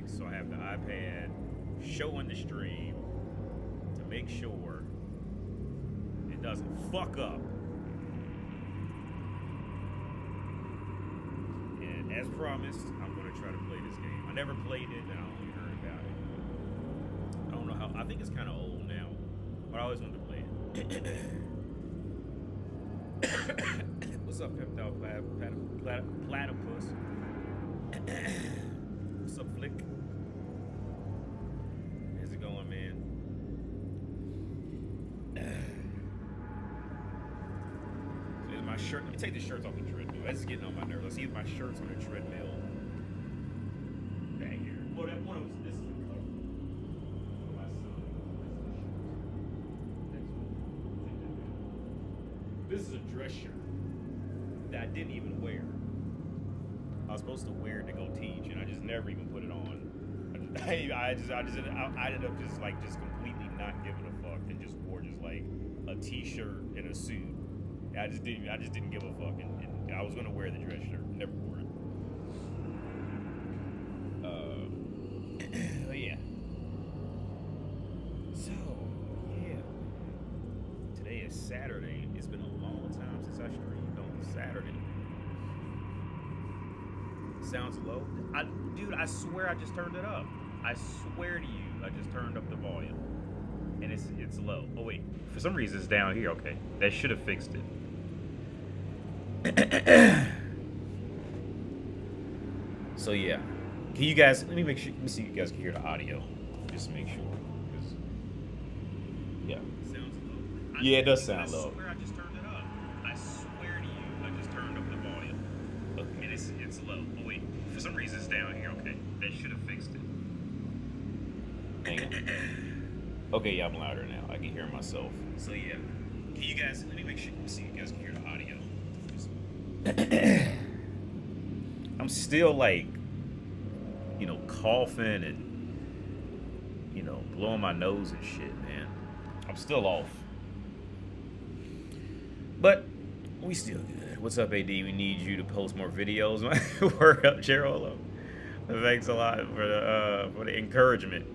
so I have the iPad showing the stream to make sure it doesn't fuck up. And as promised, I'm going to try to play this game. I never played it, and I only heard about it. I don't know how. I think it's kind of old now, but I always wanted to play it. What's up, Peptile Platypus? What's up, Flick? How's it going, man? So here's my shirt. Let me take the shirts off the treadmill. That's getting on my nerves. Let's see if my shirt's on the treadmill. Back here. Well, that one was. This is the cover for my son. This is a dress shirt that I didn't even wear. I was supposed to wear it to go teach, and I just never even put it on. I ended up just completely not giving a fuck, and just wore just like a t-shirt and a suit. I just didn't give a fuck, and I was gonna wear the dress shirt, never wore it. But yeah. So yeah, today is Saturday. It's been a long time since I streamed on Saturday. Sounds low. Dude, I swear I just turned it up. I swear to you, I just turned up the volume. And it's low. Oh wait, for some reason it's down here. Okay, that should have fixed it. So yeah, can you guys? Let me see if you guys can hear the audio. Just to make sure. Yeah. Sounds low. Yeah, it does sound low. I swear I just turned it up. I swear to you, I just turned up the volume. Okay. And it's low. Oh wait, for some reason it's down here. Okay, that should have fixed it. Hang on. Okay, yeah, I'm louder now. I can hear myself. So yeah, can you guys? Let me see if you guys can hear the audio. I'm still like, coughing and blowing my nose and shit, man. I'm still off. But we still good. What's up, AD? We need you to post more videos. Word up, Gerolo. Thanks a lot for the encouragement.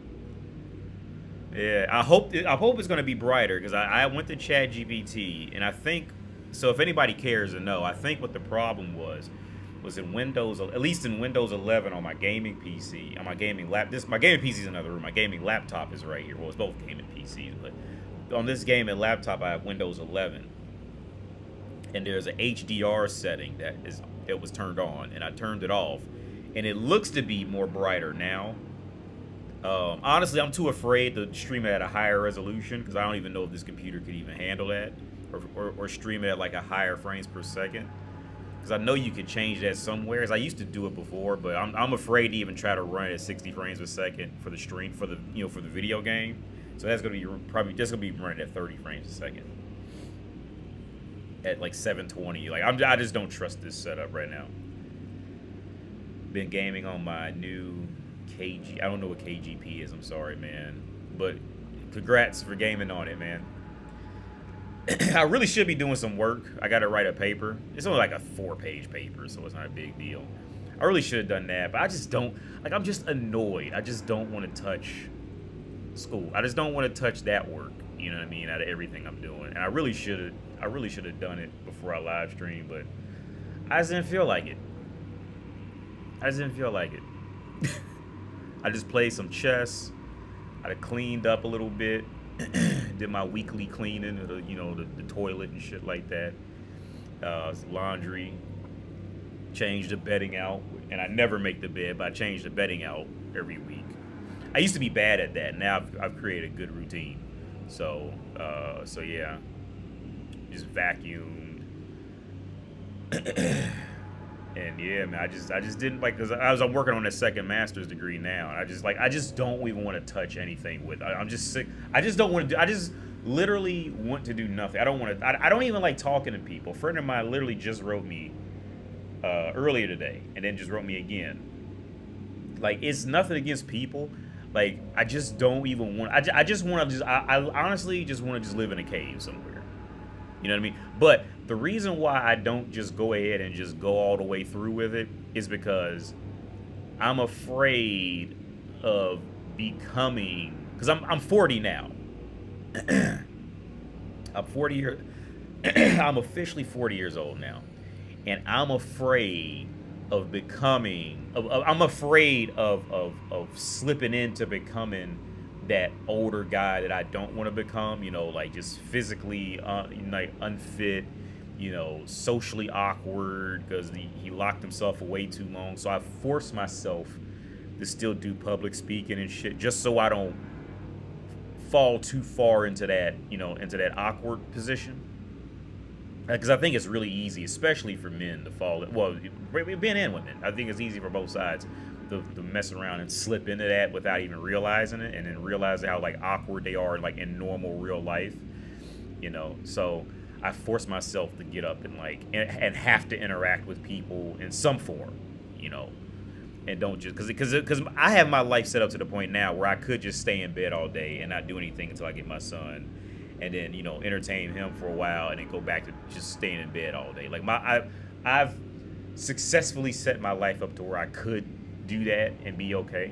Yeah, I hope it's gonna be brighter, because I went to ChatGPT, and I think so. If anybody cares to know, I think what the problem was in Windows, at least in Windows 11 on my gaming PC, on my gaming my gaming PC is in another room. My gaming laptop is right here. Well, it's both gaming PCs, but on this gaming laptop I have Windows 11, and there's an HDR setting that was turned on, and I turned it off, and it looks to be more brighter now. Honestly, I'm too afraid to stream it at a higher resolution, because I don't even know if this computer could even handle that, or stream it at like a higher frames per second. Because I know you could change that somewhere. As I used to do it before, but I'm afraid to even try to run it at 60 frames per second for the stream, for the video game. So that's gonna be probably just gonna be running at 30 frames a second, at like 720. Like I just don't trust this setup right now. Been gaming on my new KG. I don't know what KGP is. I'm sorry, man. But congrats for gaming on it, man. I really should be doing some work. I got to write a paper. It's only like a 4-page paper, so it's not a big deal. I really should have done that, but I just don't. Like, I'm just annoyed. I just don't want to touch school. I just don't want to touch that work. You know what I mean? Out of everything I'm doing, and I really should have done it before I live stream, but I just didn't feel like it. I just played some chess. I cleaned up a little bit. Did my weekly cleaning of the toilet and shit like that. Laundry. Changed the bedding out. And I never make the bed, but I change the bedding out every week. I used to be bad at that. Now I've created a good routine. So yeah. Just vacuumed. And yeah, man, I just didn't like, because I'm working on a second master's degree now, and I just don't even want to touch anything with. I'm just sick. I just don't want to do. I just literally want to do nothing. I don't want to. I don't even like talking to people. A friend of mine literally just wrote me earlier today, and then just wrote me again. Like, it's nothing against people. Like, I just don't even want. I just want to just. I honestly just want to just live in a cave somewhere. You know what I mean? But the reason why I don't just go ahead and just go all the way through with it is because I'm afraid of becoming, because I'm 40 now. I'm 40 years. I'm officially 40 years old now, and I'm afraid of becoming. I'm afraid of slipping into becoming that older guy that I don't want to become. You know, like just physically, like unfit. You know, socially awkward because he locked himself away too long. So I forced myself to still do public speaking and shit, just so I don't fall too far into that, you know, into that awkward position. Because I think it's really easy, especially for men, to fall. Well, men and women. I think it's easy for both sides to mess around and slip into that without even realizing it, and then realize how like awkward they are like in normal real life. You know, so I force myself to get up and like and have to interact with people in some form. You know. And don't just because I have my life set up to the point now where I could just stay in bed all day and not do anything until I get my son, and then, you know, entertain him for a while and then go back to just staying in bed all day. Like I've successfully set my life up to where I could do that and be okay.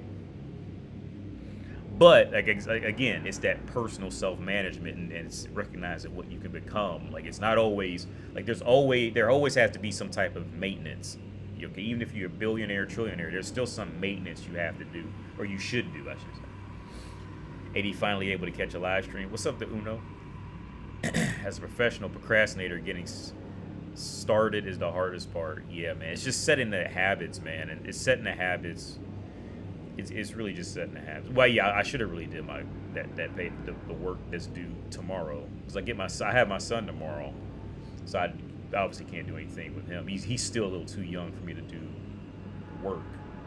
But like, again, it's that personal self-management and it's recognizing what you can become. Like it's not always like there always has to be some type of maintenance. Okay, even if you're a billionaire, trillionaire, there's still some maintenance you have to do, or you should do, I should say. AD finally able to catch a live stream. What's up to Uno? As a professional procrastinator, getting started is the hardest part. Yeah, man, it's just setting the habits, man, and it's setting the habits. It's really just setting the habits. Well, yeah, I should have really did my the work that's due tomorrow, because I have my son tomorrow, so I obviously can't do anything with him. He's still a little too young for me to do work.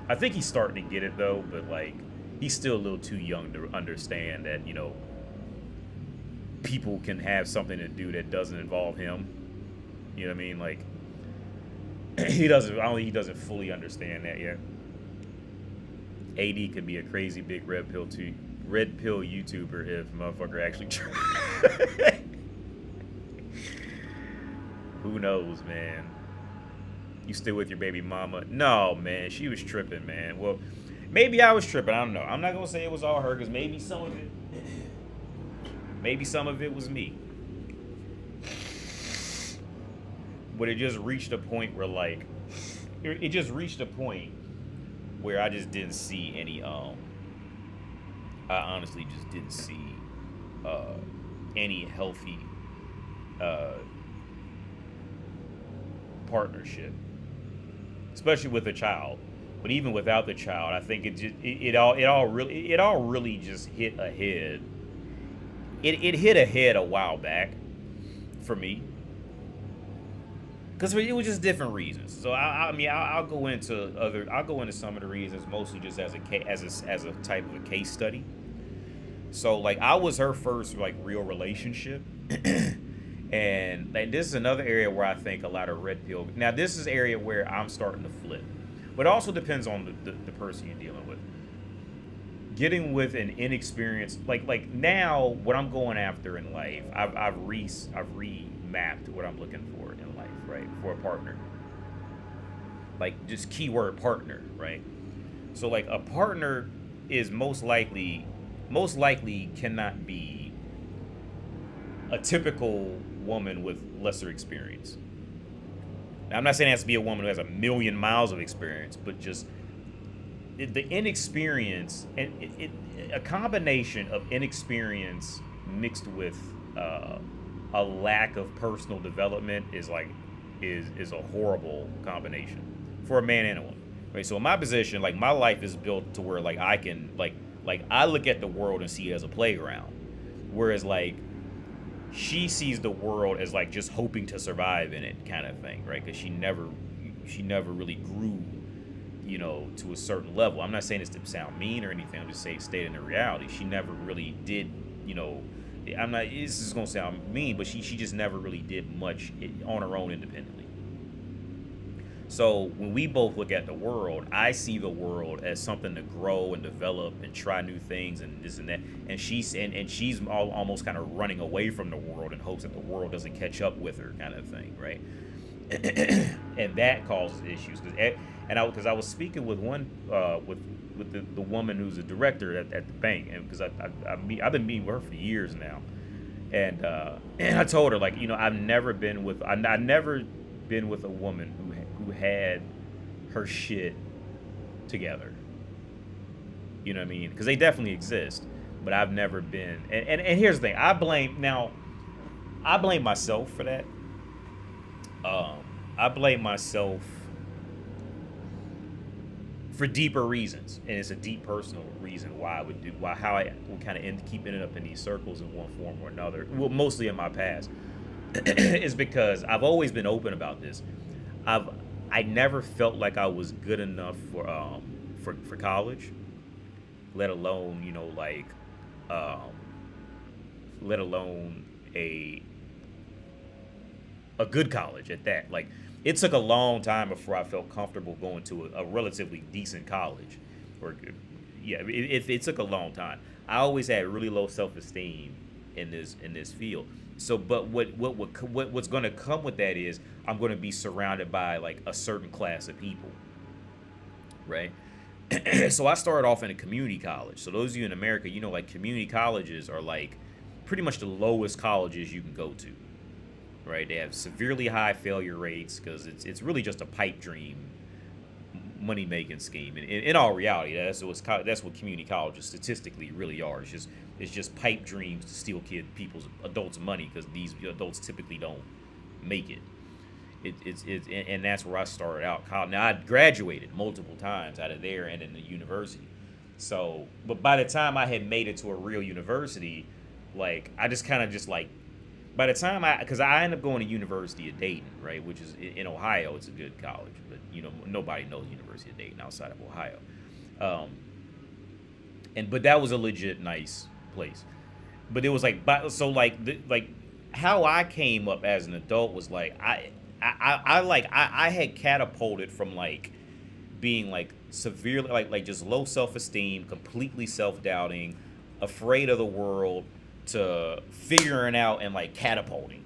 I think he's starting to get it though, but like he's still a little too young to understand that, you know, people can have something to do that doesn't involve him. You know what I mean? Like he doesn't fully understand that yet. AD could be a crazy big red pill YouTuber if motherfucker actually tried. Who knows, man? You still with your baby mama? No, man. She was tripping, man. Well, maybe I was tripping. I don't know. I'm not going to say it was all her, because maybe some of it was me. But it just reached a point where, like, I just didn't see any, I honestly just didn't see any healthy partnership, especially with a child. But even without the child, I think it all really just hit ahead. It hit ahead a while back for me, because it was just different reasons. So I'll go into some of the reasons, mostly just as a type of a case study. So like I was her first like real relationship. And this is another area where I think a lot of red pill. Now, this is an area where I'm starting to flip. But it also depends on the person you're dealing with. Getting with an inexperienced, like now, what I'm going after in life, I've remapped what I'm looking for in life, right? For a partner. Like, just keyword partner, right? So, like, a partner is most likely cannot be a typical woman with lesser experience. Now, I'm not saying it has to be a woman who has a million miles of experience, but just the inexperience, and a combination of inexperience mixed with a lack of personal development is a horrible combination for a man and a woman. Right? So in my position, like my life is built to where like I can like I look at the world and see it as a playground, whereas like she sees the world as like just hoping to survive in it kind of thing, right? Because she never really grew, you know, to a certain level. I'm not saying this to sound mean or anything. I'm just saying stating the reality. She never really did, you know. This is gonna sound mean, but she just never really did much on her own independently. So when we both look at the world, I see the world as something to grow and develop and try new things and this and that. And she's almost kind of running away from the world in hopes that the world doesn't catch up with her, kind of thing, right? And that causes issues. Because I was speaking with one with the woman who's a director at the bank, and because I've been meeting with her for years now, and and I told her, like, I've never been with I never been with a woman who had her shit together. You know what I mean? Because they definitely exist, but I've never been. And here's the thing: I blame myself for that. I blame myself for deeper reasons, and it's a deep personal reason why how I would kind of keep ending up in these circles in one form or another. Well, mostly in my past, is because I've always been open about this. I never felt like I was good enough for college, let alone um, let alone a good college at that. Like, it took a long time before I felt comfortable going to a relatively decent college. Or, yeah, it took a long time. I always had really low self-esteem in this field. So, but what's going to come with that is I'm going to be surrounded by like a certain class of people, right? So I started off in a community college. So those of you in America, like community colleges are like pretty much the lowest colleges you can go to. Right, they have severely high failure rates because it's really just a pipe dream money making scheme. And in all reality, that's what community colleges statistically really are. It's just pipe dreams to steal people's adults' money because these adults typically don't make it. And that's where I started out. Now I graduated multiple times out of there and in the university. So, but by the time I had made it to a real university, like I just kind of just like. By the time because I ended up going to University of Dayton, right, which is in Ohio. It's a good college, but nobody knows University of Dayton outside of Ohio. But that was a legit nice place. But it was like, so like how I came up as an adult was like I had catapulted from like being like severely like just low self-esteem, completely self-doubting, afraid of the world, to figuring out and like catapulting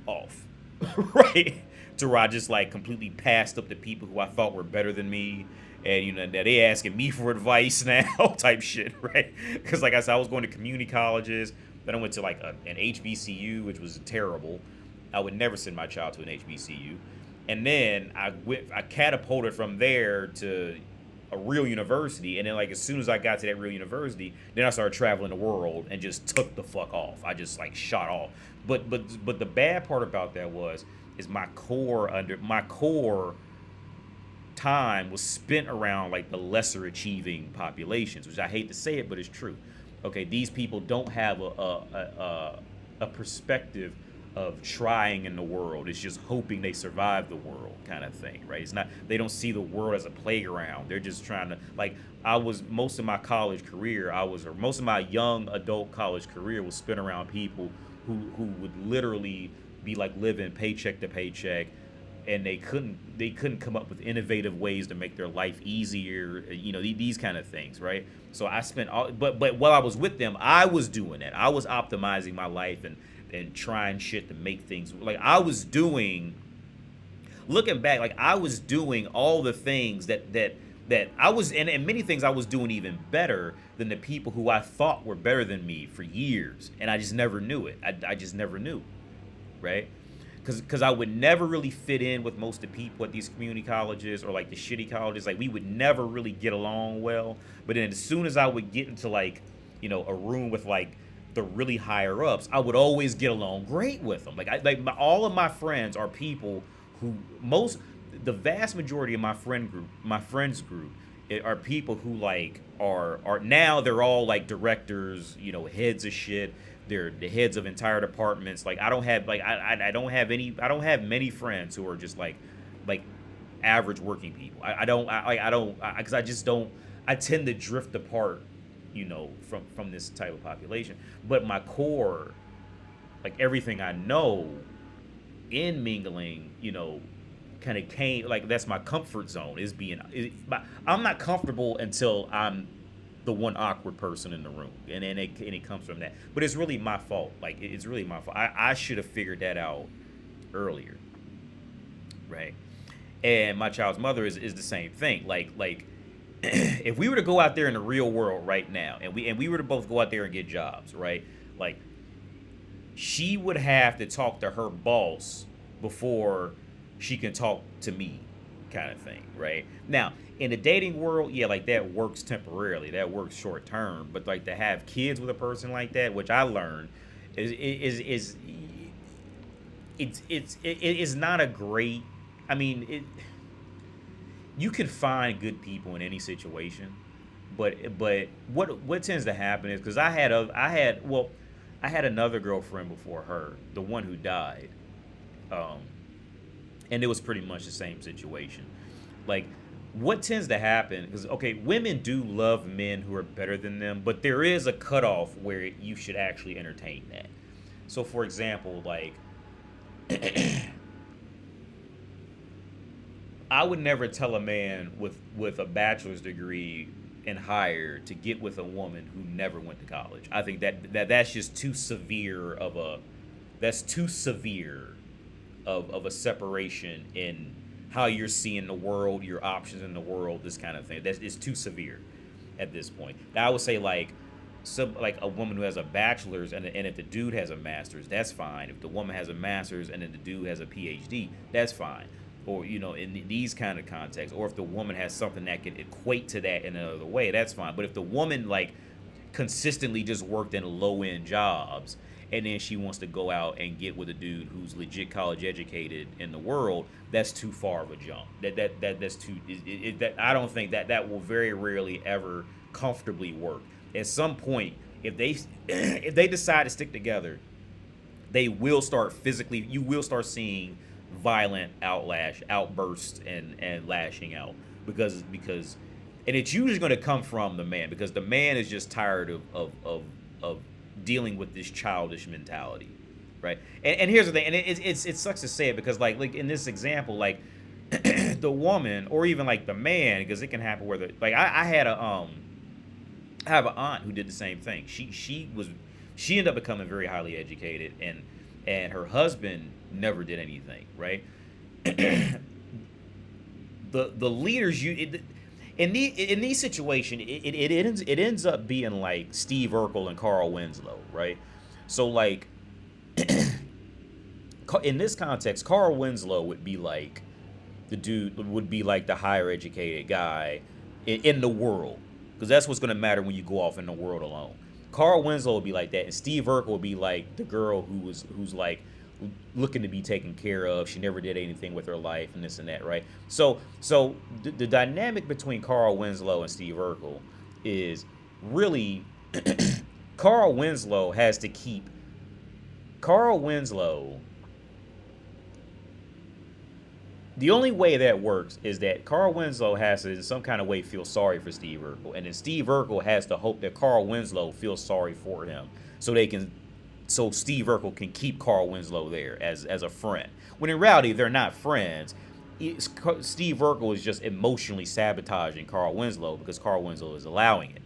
off, right? To where I just like completely passed up the people who I thought were better than me, and that they asking me for advice now, type shit, right? Because like I said, I was going to community colleges, then I went to like an HBCU, which was terrible. I would never send my child to an HBCU, and then I catapulted from there to a real university, and then like as soon as I got to that real university, then I started traveling the world and just took the fuck off. I just like shot off. But the bad part about that is my core time was spent around like the lesser achieving populations, which I hate to say it, but it's true. Okay, these people don't have a perspective of trying in the world. It's just hoping they survive the world kind of thing, right? It's not, they don't see the world as a playground. They're just trying to, like, most of my college career, most of my young adult college career was spent around people who would literally be like living paycheck to paycheck, and they couldn't come up with innovative ways to make their life easier, these kind of things, right? So I spent but while I was with them, I was doing that. I was optimizing my life and trying shit to make things, like I was doing, looking back, like I was doing all the things that I was, and many things I was doing even better than the people who I thought were better than me for years, and I just never knew it. I just never knew, right? Because I would never really fit in with most of the people at these community colleges or like the shitty colleges. Like we would never really get along well. But then as soon as I would get into like, a room with like the really higher ups, I would always get along great with them. All of my friends are people who the vast majority of my friends group are people who like are now they're all like directors, heads of shit. They're the heads of entire departments. Like I don't have many friends who are just like average working people. I tend to drift apart, from this type of population. But my core, like everything I know in mingling, kind of came, like that's my comfort zone I'm not comfortable until I'm the one awkward person in the room, and it comes from that. But it's really my fault. Like it's really my fault. I should have figured that out earlier. right? And my child's mother is the same thing. Like if we were to go out there in the real world right now, and we were to both go out there and get jobs, right? Like she would have to talk to her boss before she can talk to me, kind of thing, right? Now, in the dating world, yeah, like that works temporarily, that works short term, but like to have kids with a person like that, which I learned, is it is not a great. I mean, you can find good people in any situation, but what tends to happen is because I had another girlfriend before her, the one who died, um, and it was pretty much the same situation. Like, what tends to happen? Because okay, women do love men who are better than them, but there is a cutoff where you should actually entertain that. So, for example, like I would never tell a man with a bachelor's degree and higher to get with a woman who never went to college. I think that's just too severe of a that's too severe of a separation in how you're seeing the world, your options in the world, this kind of thing. That's it's too severe at this point. Now, I would say like a woman who has a bachelor's and if the dude has a master's, that's fine. If the woman has a master's and then the dude has a PhD, that's fine. Or in these kind of contexts, or if the woman has something that can equate to that in another way, that's fine. But if the woman like consistently just worked in low end jobs and then she wants to go out and get with a dude who's legit college educated in the world, that's too far of a jump. That's too. That I don't think that will very rarely ever comfortably work. At some point, if they if they decide to stick together, they will start physically. You will start seeing violent outbursts and lashing out because and it's usually going to come from the man because the man is just tired of dealing with this childish mentality, right? And here's the thing, and it sucks to say it because like in this example, like the woman or even like the man, because it can happen where like I had I have an aunt who did the same thing. She ended up becoming very highly educated and her husband never did anything, right? the leaders in these situations it ends up being like Steve Urkel and Carl Winslow, right? So like in this context, Carl Winslow would be like the higher educated guy in the world, because that's what's going to matter when you go off in the world alone. Carl Winslow would be like that, and Steve Urkel would be like the girl who's like looking to be taken care of. She never did anything with her life and this and that, right? So the dynamic between Carl Winslow and Steve Urkel is really Carl Winslow the only way that works is that Carl Winslow has to in some kind of way feel sorry for Steve Urkel, and then Steve Urkel has to hope that Carl Winslow feels sorry for him so Steve Urkel can keep Carl Winslow there as a friend. When in reality, they're not friends. Steve Urkel is just emotionally sabotaging Carl Winslow because Carl Winslow is allowing it,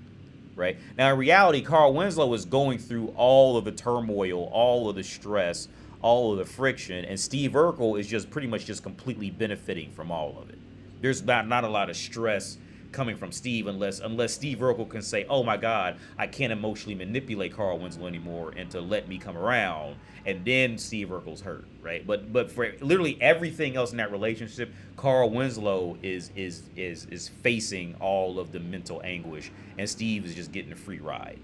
right? Now, in reality, Carl Winslow is going through all of the turmoil, all of the stress, all of the friction, and Steve Urkel is just pretty much just completely benefiting from all of it. There's not a lot of stress coming from Steve unless Steve Urkel can say, oh my God, I can't emotionally manipulate Carl Winslow anymore and to let me come around, and then Steve Urkel's hurt, right? But for literally everything else in that relationship, Carl Winslow is facing all of the mental anguish, and Steve is just getting a free ride,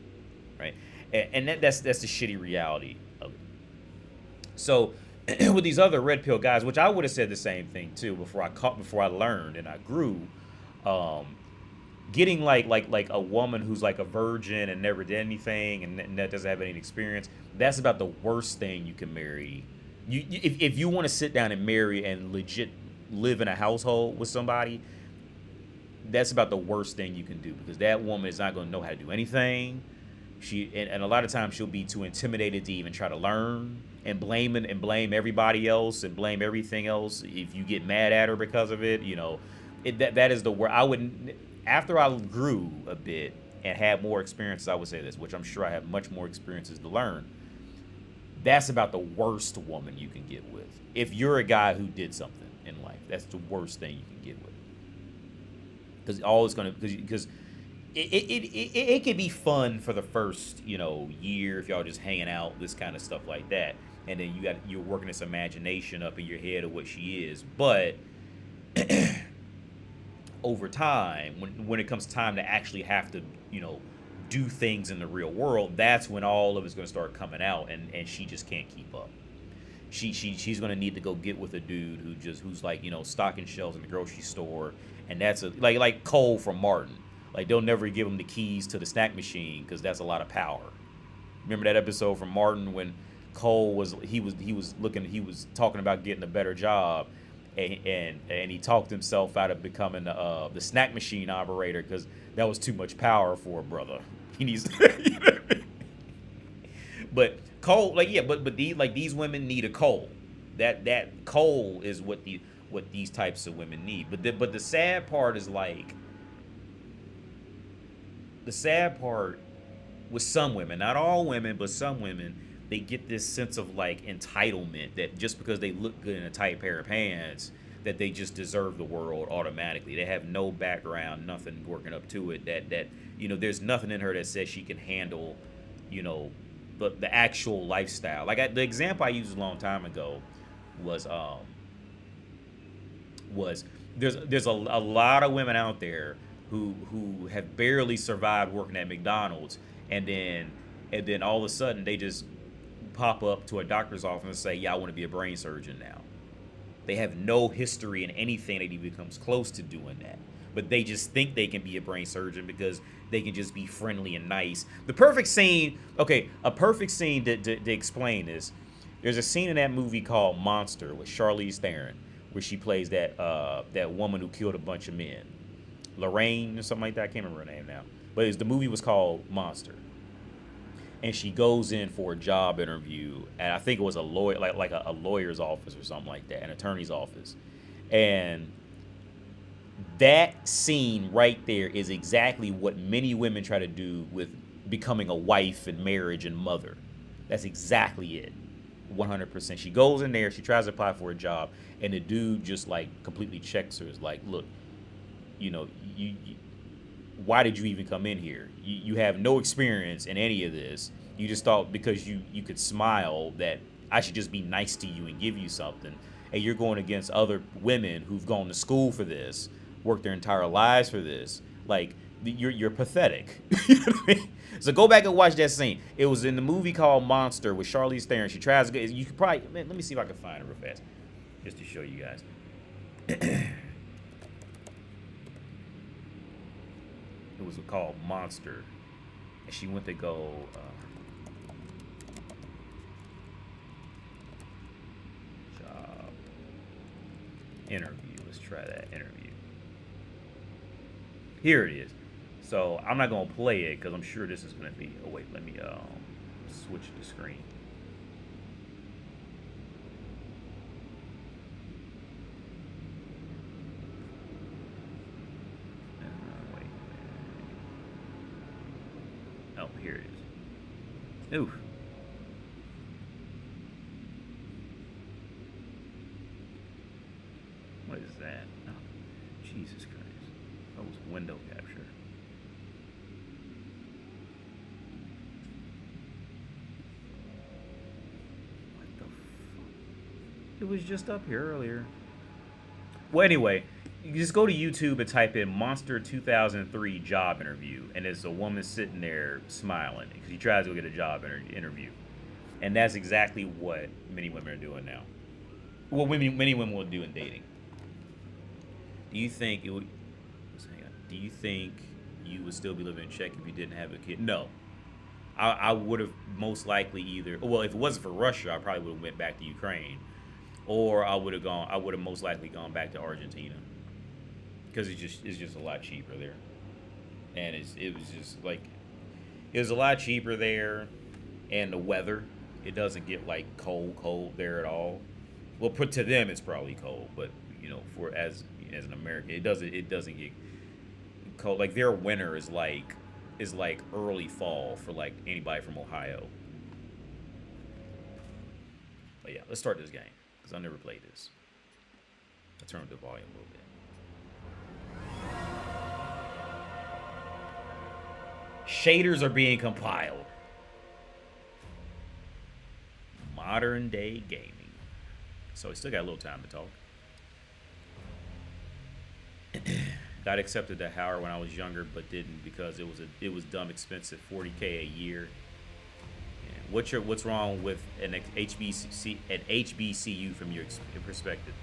right? And that's the shitty reality of it. So with these other red pill guys, which I would have said the same thing too before I learned and I grew, getting like a woman who's like a virgin and never did anything and that doesn't have any experience, that's about the worst thing you can marry. If you want to sit down and marry and legit live in a household with somebody, that's about the worst thing you can do, because that woman is not going to know how to do anything. And a lot of times she'll be too intimidated to even try to learn, and blame everybody else and blame everything else if you get mad at her because of it. That is the word. I wouldn't. After I grew a bit and had more experiences, I would say this, which I'm sure I have much more experiences to learn. That's about the worst woman you can get with if you're a guy who did something. in life. That's the worst thing you can get with it. Because all it's gonna because it can be fun for the first year if y'all just hanging out, this kind of stuff like that, and then you're working this imagination up in your head of what she is. But over time, when it comes time to actually have to do things in the real world, that's when all of it's going to start coming out, and she just can't keep up. She's going to need to go get with a dude who's like stocking shelves in the grocery store, and that's like Cole from Martin. Like, they'll never give him the keys to the snack machine because that's a lot of power. Remember that episode from Martin when Cole was talking about getting a better job, and he talked himself out of becoming the snack machine operator because that was too much power for a brother. He needs, but Cole, but these women need a Cole. That Cole is what these types of women need. But the sad part is the sad part with some women, not all women, but some women, they get this sense of entitlement that just because they look good in a tight pair of pants, that they just deserve the world automatically. They have no background, nothing working up to it. That there's nothing in her that says she can handle, the actual lifestyle. The example I used a long time ago was there's a lot of women out there who have barely survived working at McDonald's, and then all of a sudden they just pop up to a doctor's office and say, yeah, I want to be a brain surgeon now. They have no history in anything that even comes close to doing that, but they just think they can be a brain surgeon because they can just be friendly and nice. The perfect scene, a perfect scene to explain this. There's a scene in that movie called Monster with Charlize Theron where she plays that woman who killed a bunch of men, Lorraine or something like that. I can't remember her name now, but the movie was called Monster. And she goes in for a job interview, and I think it was a lawyer, like a lawyer's office or something like that, an attorney's office. And that scene right there is exactly what many women try to do with becoming a wife and marriage and mother. That's exactly it. 100%. She goes in there, she tries to apply for a job, and the dude just completely checks her. Is like, look, you why did you even come in here? You have no experience in any of this. You just thought because you could smile that I should just be nice to you and give you something. And you're going against other women who've gone to school for this, worked their entire lives for this. You're pathetic. You know what I mean? So go back and watch that scene. It was in the movie called Monster with Charlize Theron. She tries to get, you could probably, let me see if I can find it real fast, just to show you guys. It was called Monster, and she went to go job interview. Let's try that interview. Here it is. So I'm not gonna play it because I'm sure this is gonna be. Oh wait, let me switch the screen. Oh, here it is. Ooh. What is that? Oh, Jesus Christ. That was window capture. What the fuck? It was just up here earlier. Well, anyway, you just go to YouTube and type in Monster 2003 job interview, and there's a woman sitting there smiling because she tries to get a job interview. And that's exactly what many women are doing now. Well, many women will do in dating. Do you think it would? Do you think you would still be living in Czech if you didn't have a kid? No. I would have most likely either. Well, if it wasn't for Russia, I probably would have went back to Ukraine, or I would have most likely gone back to Argentina, because it's just a lot cheaper there, and it was a lot cheaper there, and the weather, it doesn't get cold there at all. Well, put to them, it's probably cold, but for as an American, it doesn't get cold. Their winter is early fall for anybody from Ohio. But yeah, let's start this game because I never played this. I turned the volume a little bit. Shaders are being compiled. Modern day gaming. So we still got a little time to talk. Got accepted to Howard when I was younger, but didn't because it was dumb expensive, $40K a year. And what's wrong with an HBCU from your perspective?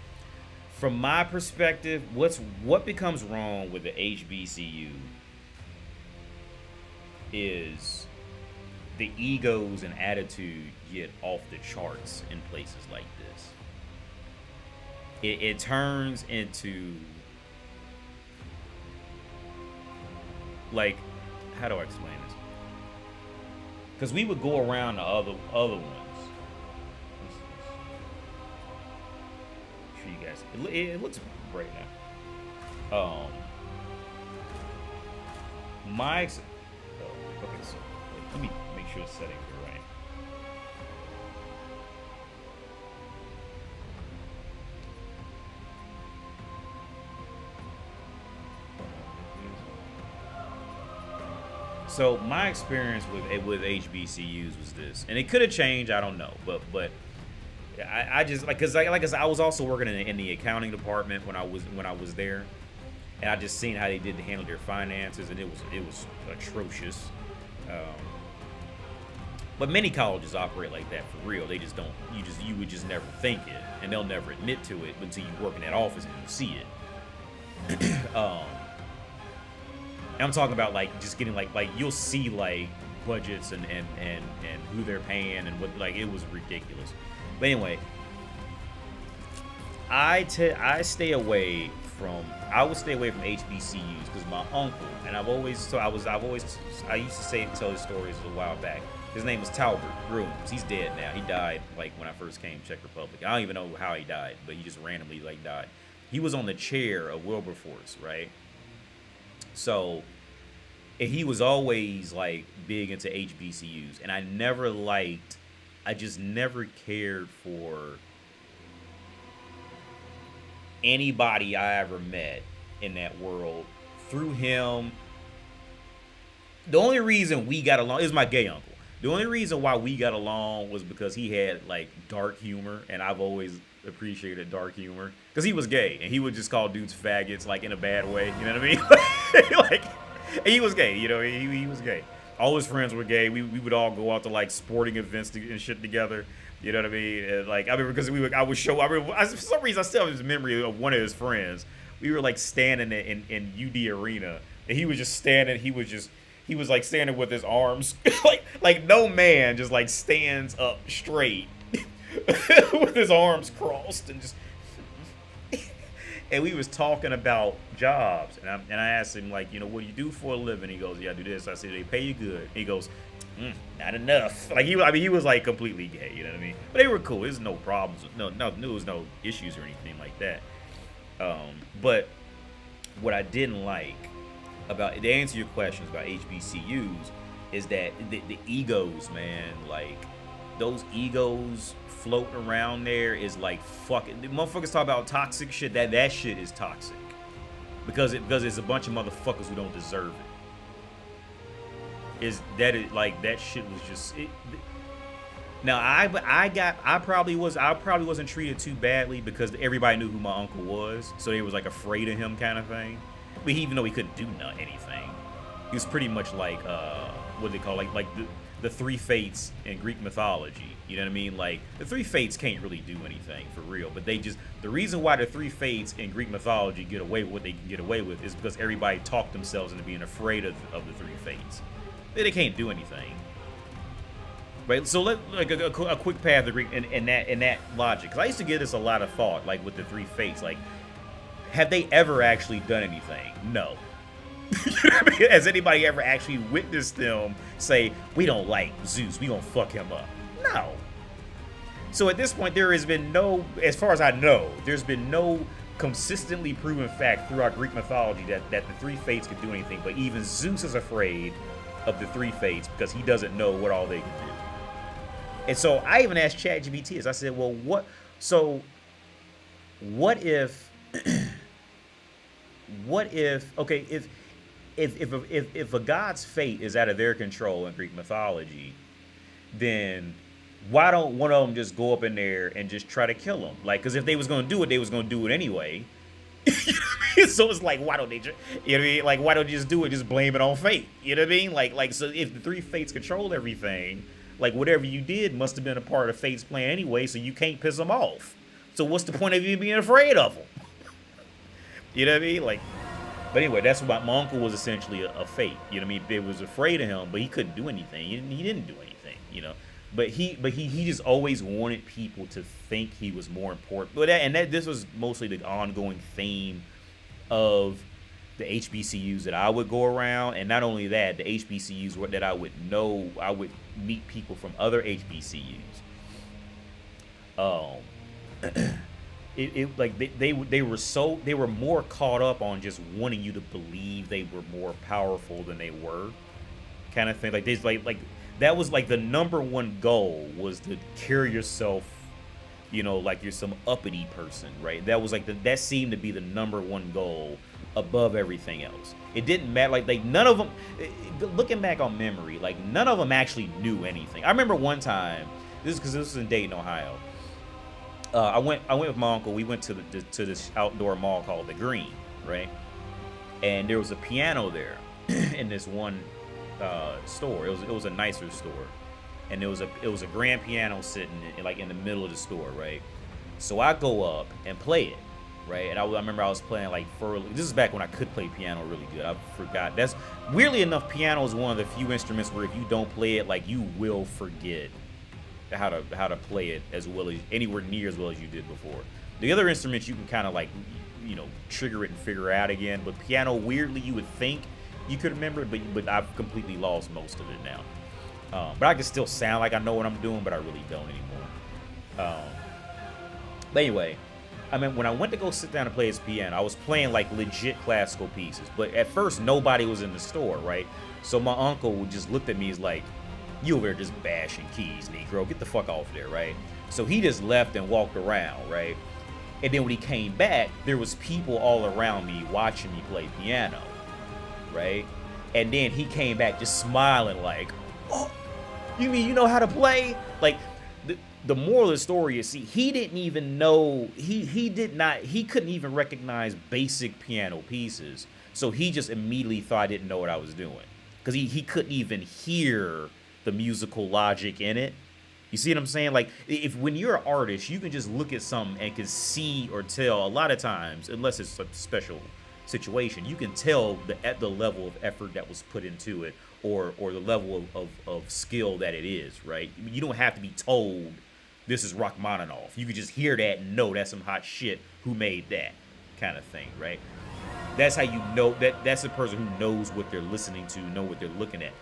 From my perspective, what becomes wrong with the HBCU is the egos and attitude get off the charts in places like this. It turns into, like, how do I explain this? Because we would go around the other ones. Show you guys. It looks bright now. Okay, so let me make sure the settings are right. So my experience with HBCUs was this, and it could have changed. I don't know, but I just like because I was also working in the accounting department when I was there, and I just seen how they did to handle their finances, and it was atrocious. But many colleges operate like that for real. They just don't. You would just never think it, and they'll never admit to it until you work in that office and you see it. And I'm talking about like just getting like you'll see like budgets and who they're paying and what, like, it was ridiculous. But anyway, I would stay away from HBCUs because my uncle, and I used to tell his stories a while back. His name was Talbert Grooms. He's dead now. He died like when I first came to Czech Republic. I don't even know how he died, but he just randomly like died. He was on the chair of Wilberforce, right? So, and he was always like big into HBCUs, and I just never cared for anybody I ever met in that world through him. The only reason we got along is my gay uncle. The only reason why we got along was because he had like dark humor, and I've always appreciated dark humor because he was gay and he would just call dudes faggots like in a bad way. You know what I mean? Like, he was gay. You know, he was gay. All his friends were gay. We would all go out to like sporting events and shit together. You know what I mean? And, like, I remember because for some reason I still have this memory of one of his friends. We were like standing in UD Arena, and he was just standing. He was like standing with his arms like no man just like stands up straight with his arms crossed and just. And we was talking about jobs, and I asked him, like, you know, what do you do for a living? He goes, yeah, I do this. I said, they pay you good. He goes, not enough. Like, he was like completely gay, you know what I mean? But they were cool. There's no problems. There was no issues or anything like that. But what I didn't like about, to answer your questions about HBCUs, is that the egos, man, like, those egos floating around there is like fucking. The motherfuckers talk about toxic shit. That shit is toxic because it's a bunch of motherfuckers who don't deserve it. That shit was just. Now I probably wasn't treated too badly because everybody knew who my uncle was, so they was like afraid of him kind of thing. But even though he couldn't do anything, he was pretty much like what they call like the three fates in Greek mythology. You know what I mean? Like, the three fates can't really do anything for real, but the reason why the three fates in Greek mythology get away with what they can get away with is because everybody talked themselves into being afraid of the three fates. They can't do anything. Right? So a quick path to Greek in that logic. Because I used to give this a lot of thought, like with the three fates. Like, have they ever actually done anything? No. You know what I mean? Has anybody ever actually witnessed them say, we don't like Zeus, we gonna fuck him up? No. So at this point, there has been no, as far as I know, there's been no consistently proven fact throughout Greek mythology that the three fates could do anything. But even Zeus is afraid of the three fates because he doesn't know what all they can do. And so I even asked ChatGPT, as I said, well, what if What if, okay, if a god's fate is out of their control in Greek mythology, then why don't one of them just go up in there and just try to kill him? Like, because if they was gonna do it, they was gonna do it anyway. So it's like, why don't they just, you know what I mean? Like, why don't you just do it? Just blame it on fate. You know what I mean? Like, so if the three fates control everything, like whatever you did must have been a part of fate's plan anyway. So you can't piss them off. So what's the point of you being afraid of them? You know what I mean? Like, but anyway, that's what my uncle was essentially a fate. You know what I mean? They was afraid of him, but he couldn't do anything. He didn't do anything. You know. But he just always wanted people to think he was more important. But this was mostly the ongoing theme of the HBCUs that I would go around, and not only that, the HBCUs that I would know, I would meet people from other HBCUs. Like they were more caught up on just wanting you to believe they were more powerful than they were, kind of thing. Like there's like that was like the number one goal was to carry yourself, you know, like you're some uppity person, right? That was like that seemed to be the number one goal above everything else. It didn't matter, like none of them, looking back on memory, like none of them actually knew anything. I remember one time, this is because this was in Dayton, Ohio. I went with my uncle. We went to this outdoor mall called the Green, right? And there was a piano there in this one store. It was a nicer store, and it was a grand piano sitting like in the middle of the store, right? So I go up and play it, right? And I remember I was playing like this is back when I could play piano really good. I forgot. That's weirdly enough, piano is one of the few instruments where if you don't play it, like you will forget how to play it as well as anywhere near as well as you did before. The other instruments you can kind of like, you know, trigger it and figure out again, but piano, weirdly, you would think you could remember it, but I've completely lost most of it now. But I can still sound like I know what I'm doing, but I really don't anymore. But anyway, I mean, when I went to go sit down and play his piano, I was playing like legit classical pieces, but at first nobody was in the store, right? So my uncle just looked at me, he's like, "You over there just bashing keys, Negro. Get the fuck off there," right? So he just left and walked around, right? And then when he came back, there was people all around me watching me play piano, right? And then he came back just smiling like, "Oh, you mean you know how to play?" Like, the moral of the story is, see, he didn't even know, he couldn't even recognize basic piano pieces. So he just immediately thought I didn't know what I was doing. Because he couldn't even hear the musical logic in it. You see what I'm saying? Like, when you're an artist, you can just look at something and can see or tell a lot of times, unless it's a special situation, you can tell the level of effort that was put into it, or the level of skill that it is, right? You don't have to be told this is Rachmaninoff. You can just hear that and know that's some hot shit. Who made that kind of thing, right? That's how you know that's the person who knows what they're listening to, know what they're looking at.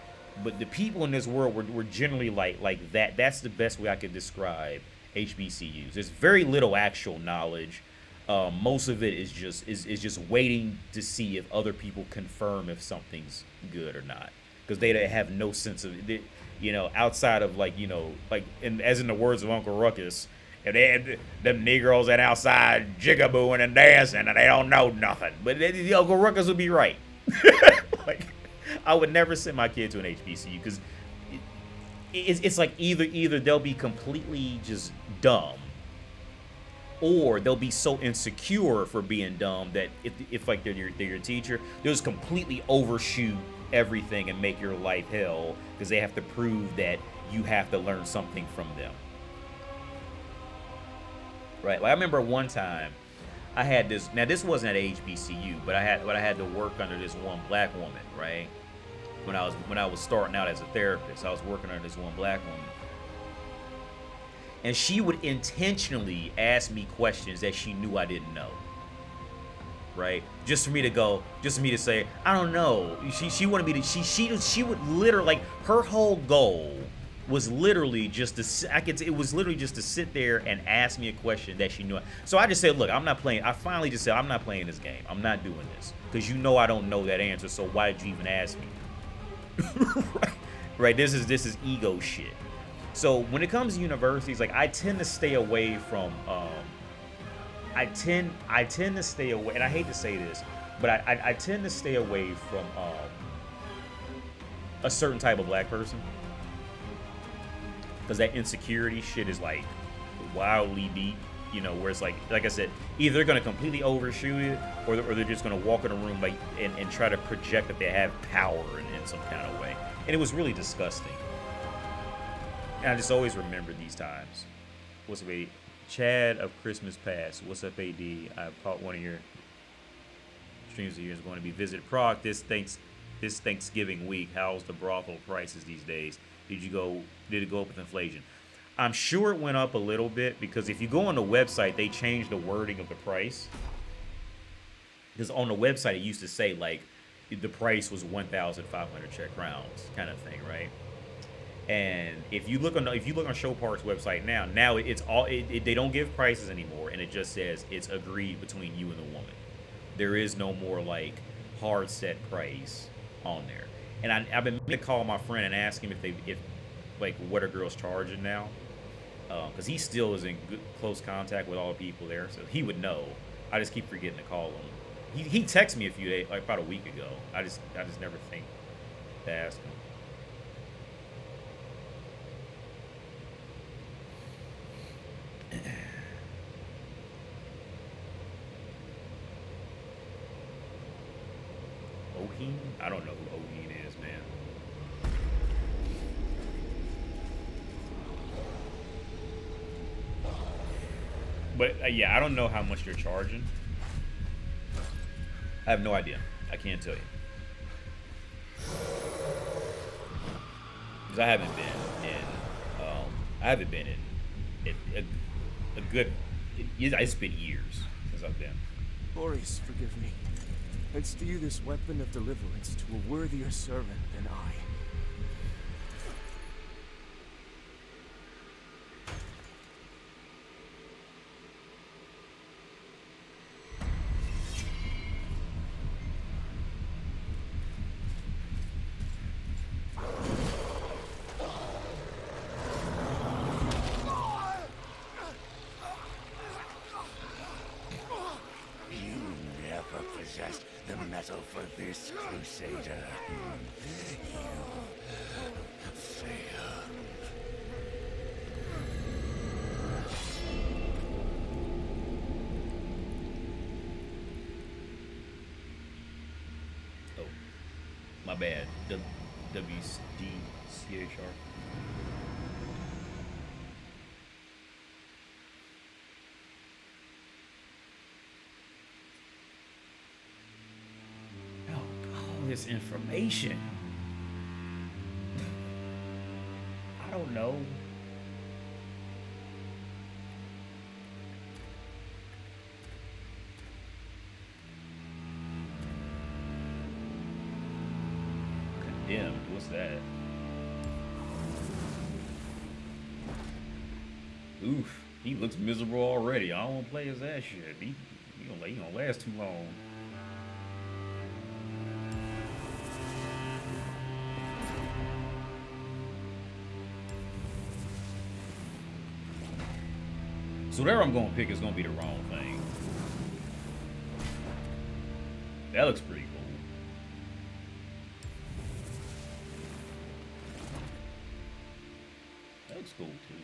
But the people in this world were generally like that. That's the best way I could describe HBCUs. There's very little actual knowledge. Most of it is just waiting to see if other people confirm if something's good or not, because they have no sense of it, you know, outside of like, you know, like as in the words of Uncle Ruckus, if they had them Negroes that outside jigabooing and dancing and they don't know nothing. But Uncle Ruckus would be right. Like, I would never send my kid to an HBCU because it's like either they'll be completely just dumb, or they'll be so insecure for being dumb that if like they're your teacher, they'll just completely overshoot everything and make your life hell because they have to prove that you have to learn something from them. Right? Like I remember one time I had this. Now this wasn't at HBCU, but I had to work under this one black woman, right? When I was starting out as a therapist, I was working under this one black woman. And she would intentionally ask me questions that she knew I didn't know. Right? Just for me to say, I don't know. She wanted me to, she would literally, like, her whole goal was literally just to, it was literally just to sit there and ask me a question that she knew. So I just said, look, I'm not playing. I finally just said, I'm not playing this game. I'm not doing this. Because you know I don't know that answer, so why did you even ask me? Right? This is ego shit. So when it comes to universities, like, I tend to stay away from I tend to stay away, and I hate to say this, but I tend to stay away from a certain type of black person, because that insecurity shit is like wildly deep. You know, where it's like I said, either they're gonna completely overshoot it, or they're just gonna walk in a room like and try to project that they have power in some kind of way. And it was really disgusting. And I just always remember these times. What's up, AD? Chad of Christmas Past. What's up, AD? I caught one of your streams of yours going to be visit Prague this Thanksgiving week. How's the brothel prices these days? Did it go up with inflation? I'm sure it went up a little bit, because if you go on the website, they changed the wording of the price. Because on the website, it used to say like the price was 1,500 Czech crowns, kind of thing, right? And if you look on Show Park's website now it's all they don't give prices anymore, and it just says it's agreed between you and the woman. There is no more like hard set price on there. And I've been meaning to call my friend and ask him if like what are girls charging now, because he still is in close contact with all the people there, so he would know. I just keep forgetting to call him. He texted me a few days, like about a week ago. I just never think to ask him. Oheen? I don't know who Oheen is, man. But yeah, I don't know how much you're charging. I have no idea. I can't tell you. Because I haven't been in a good. It's been years since I've been. Boris, forgive me. Hence to you this weapon of deliverance to a worthier servant than I. The metal for this crusader. You fail. Oh, my bad. WDCHR. This information. I don't know. Condemned. What's that? Oof. He looks miserable already. I don't want to play his ass shit. He don't last too long. So whatever I'm going to pick is going to be the wrong thing. That looks pretty cool. That looks cool too.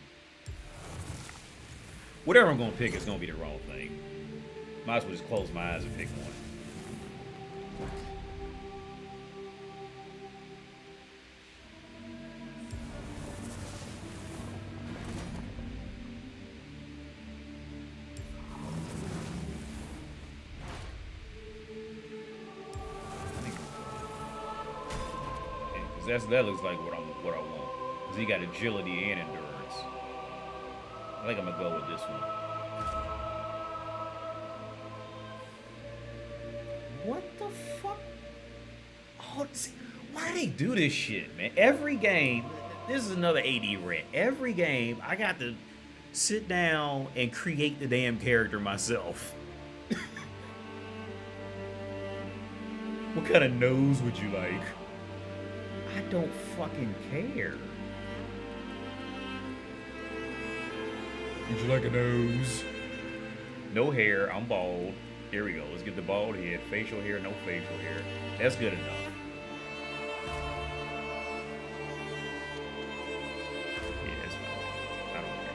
Whatever I'm going to pick is going to be the wrong thing. Might as well just close my eyes and pick one. That looks like what I want. Cause he got agility and endurance. I think I'm gonna go with this one. What the fuck? Oh, why do they do this shit, man? Every game, this is another AD rant. Every game, I got to sit down and create the damn character myself. What kind of nose would you like? I don't fucking care. Would you like a nose? No hair. I'm bald. Here we go. Let's get the bald head. Facial hair, no facial hair. That's good enough. Yeah, that's fine. I don't care.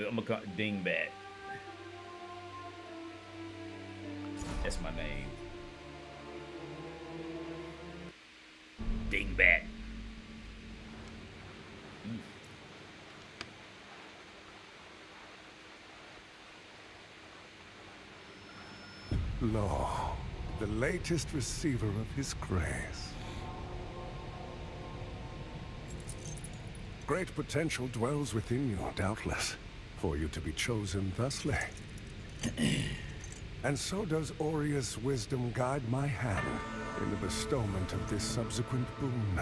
I'm gonna call Dingbat. That's my name. Dingbat. Lo, the latest receiver of his grace. Great potential dwells within you, doubtless, for you to be chosen thusly. And so does Auria's wisdom guide my hand in the bestowment of this subsequent boon.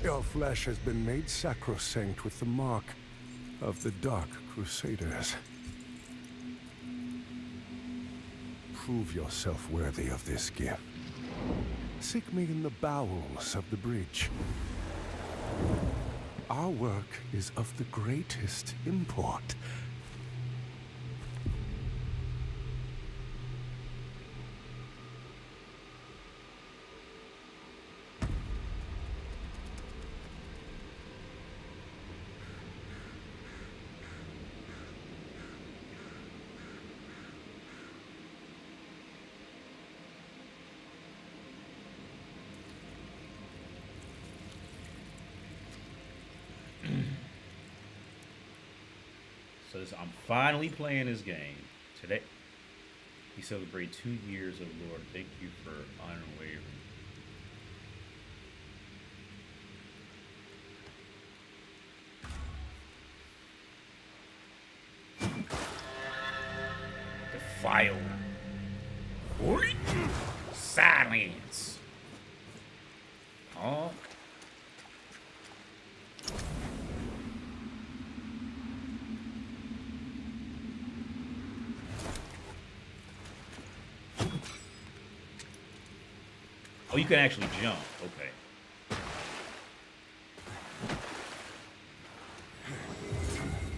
Your flesh has been made sacrosanct with the mark of the Dark Crusaders. Prove yourself worthy of this gift. Seek me in the bowels of the bridge. Our work is of the greatest import. So I'm finally playing this game today. We celebrate 2 years of Lord. Thank you for unwavering. Defile. Silence. Oh. Oh, you can actually jump. Okay.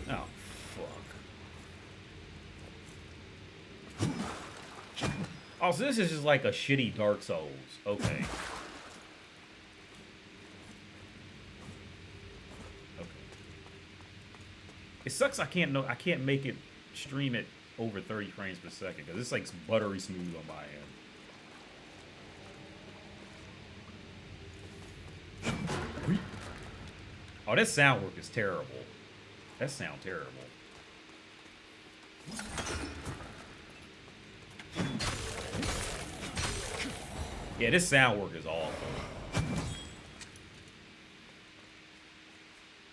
Oh, fuck. Oh, so this is just like a shitty Dark Souls. Okay. Okay. It sucks I can't make it stream it over 30 frames per second because it's like buttery smooth on my end. Oh, that sound work is terrible. That sound terrible. Yeah, this sound work is awful.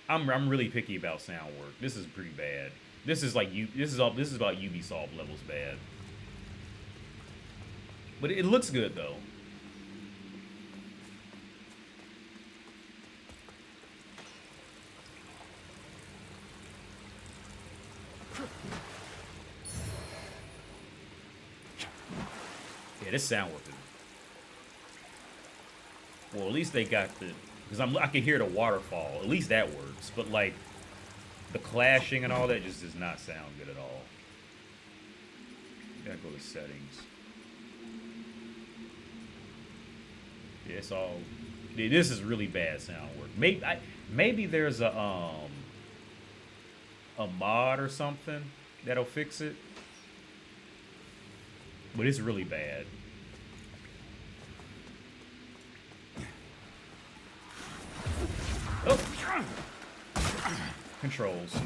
I'm really picky about sound work. This is pretty bad. This is like this is about Ubisoft levels bad. But it looks good though. Yeah, this sound work is... Well, at least they got the... Because I can hear the waterfall. At least that works. But, like, the clashing and all that just does not sound good at all. Gotta go to settings. Yeah, it's all... Yeah, this is really bad sound work. Maybe there's a mod or something that'll fix it. But it's really bad. Oh! Controls.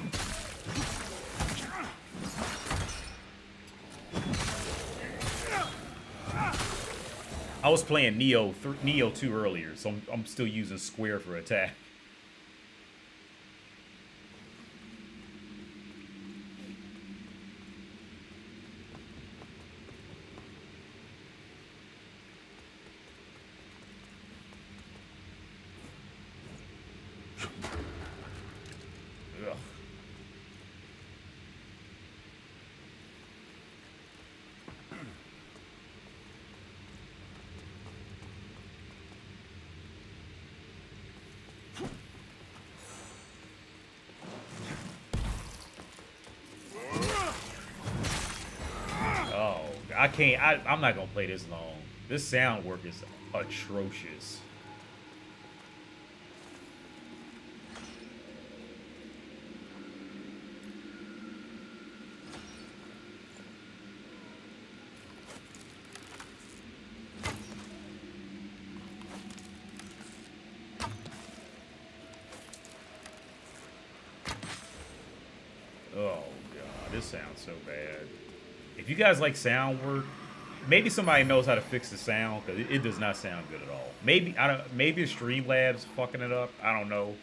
I was playing Neo 2 earlier, so I'm still using square for attack. Ugh. Oh, I can't. I'm not gonna play this long. This sound work is atrocious. Oh god, this sounds so bad. If you guys like sound work, maybe somebody knows how to fix the sound, because it does not sound good at all. Maybe I don't. Maybe Streamlabs fucking it up. I don't know.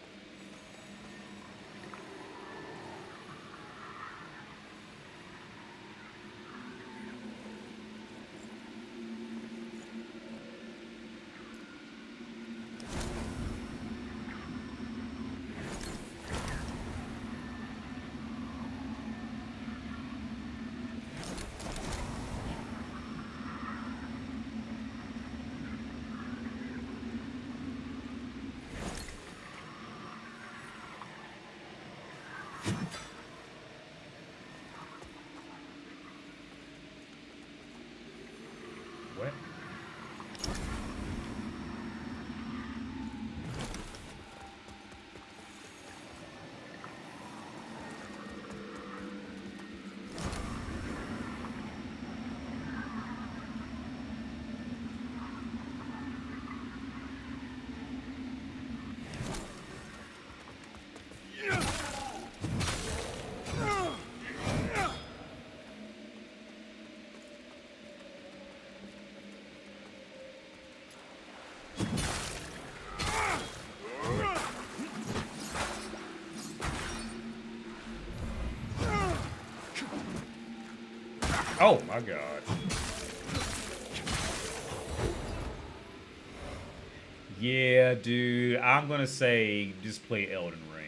What? Oh my god. Yeah, dude. I'm gonna say just play Elden Ring.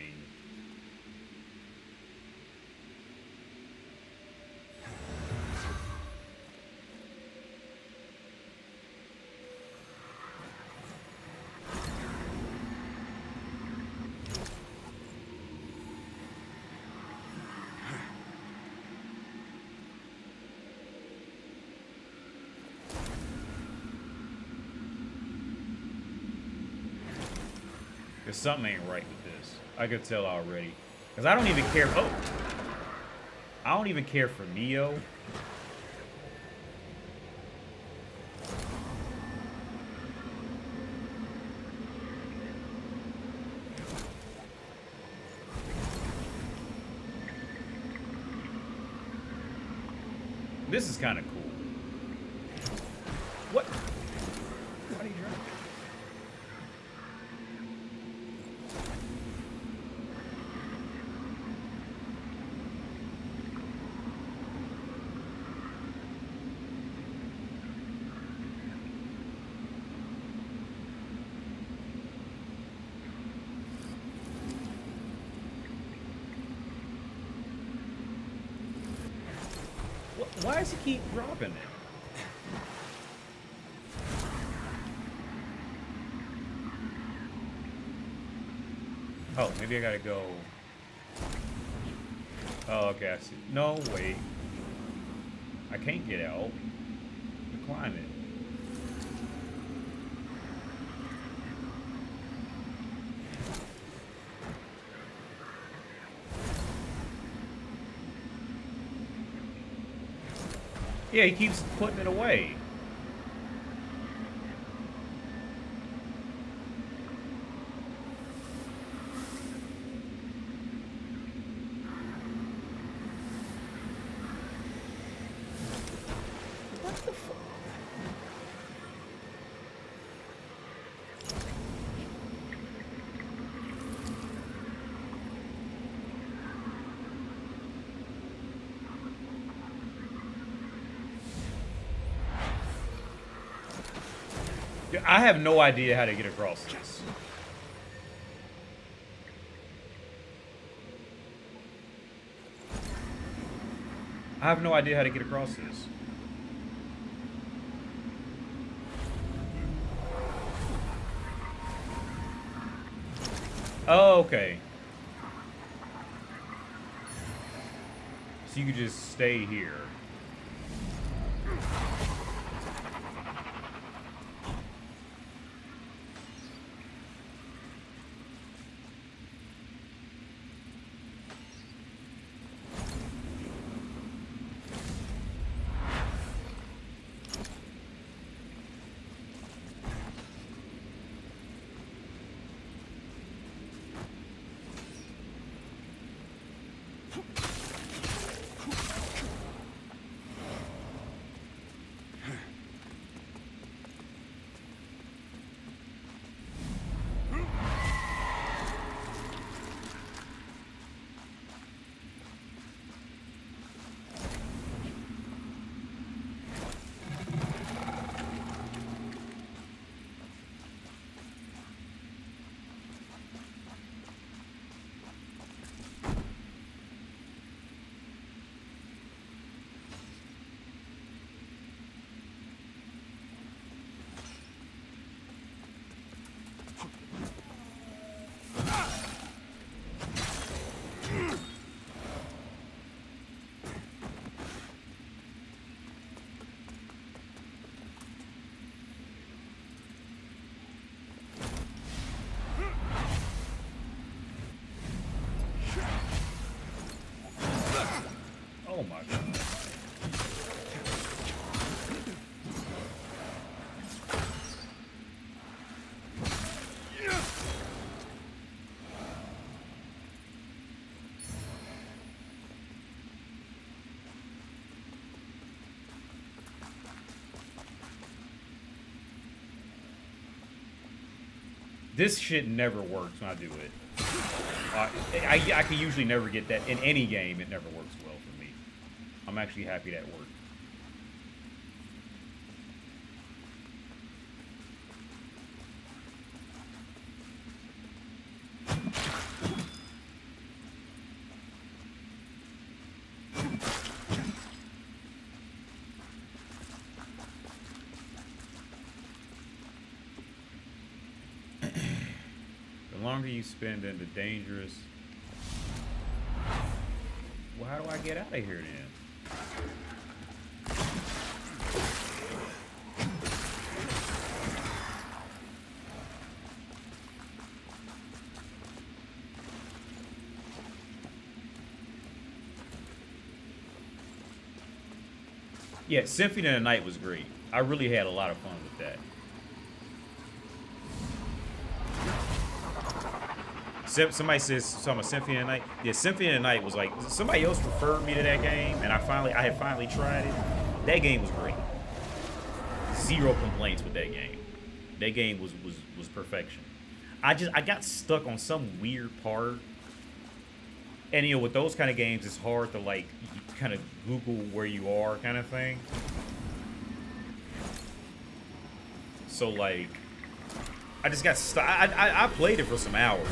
Because something ain't right with this. I could tell already. Because I don't even care. Oh! I don't even care for Neo. This is kind of cool. What? What are you doing? Why does he keep dropping it? Oh, maybe I gotta go. Oh, okay, I see. No, wait. I can't get out. Decline it. Yeah, he keeps putting it away. What the fuck? I have no idea how to get across this. I have no idea how to get across this. Oh, okay. So you could just stay here. Oh my god. This shit never works when I do it. I can usually never get that in any game. It never works well for me. I'm actually happy that worked. The longer you spend in the dangerous... Well, how do I get out of here then? Yeah, Symphony of the Night was great. I really had a lot of fun with that. Somebody says something about Symphony of the Night. Yeah, Symphony of the Night was like, somebody else referred me to that game, and I had finally tried it. That game was great. Zero complaints with that game. That game was perfection. I got stuck on some weird part. And you know, with those kind of games, it's hard to like kind of Google where you are kind of thing. So like, I just got stuck. I played it for some hours.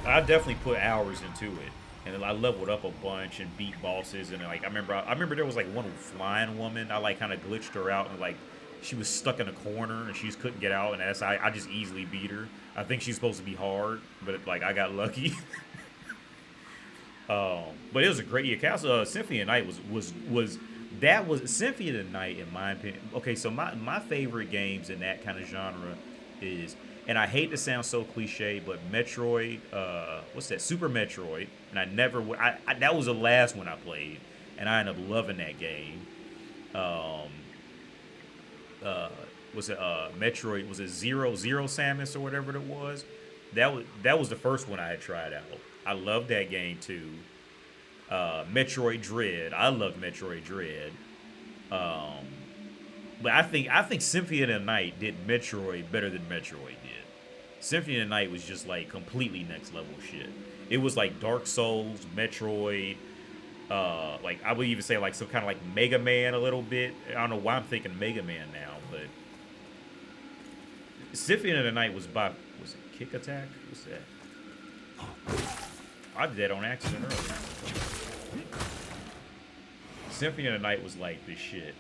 I definitely put hours into it, and I leveled up a bunch and beat bosses. And like I remember there was like one flying woman. I like kind of glitched her out, and like she was stuck in a corner and she just couldn't get out. And I just easily beat her. I think she's supposed to be hard, but like I got lucky. But it was a great Symphony of the Night was Symphony of the Night in my opinion. Okay, so my favorite games in that kind of genre is, and I hate to sound so cliche, but Metroid, what's that? Super Metroid. And that was the last one I played, and I ended up loving that game. Was it Metroid? Was it Zero Samus or whatever it was? That was the first one I had tried out. I loved that game too. Metroid Dread. I loved Metroid Dread. But I think Symphony of the Night did Metroid better than Metroid did. Symphony of the Night was just like completely next level shit. It was like Dark Souls, Metroid, like I would even say like some kind of like Mega Man a little bit. I don't know why I'm thinking Mega Man now, but Symphony of the Night was it Kick Attack? What's that? I did that on accident earlier. Symphony of the Night was like this shit.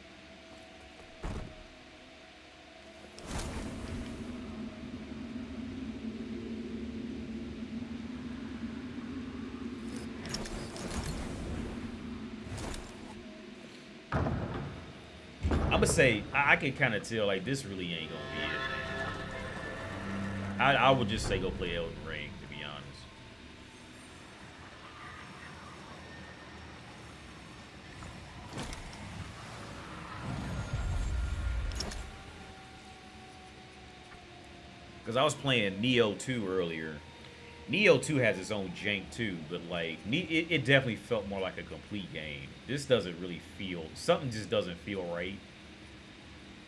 I'm gonna say I can kind of tell like this really ain't gonna be it, man. I would just say go play Elden Ring, to be honest. Because I was playing Neo 2 earlier. Neo 2 has its own jank too, but like it definitely felt more like a complete game. This doesn't really feel, something just doesn't feel right.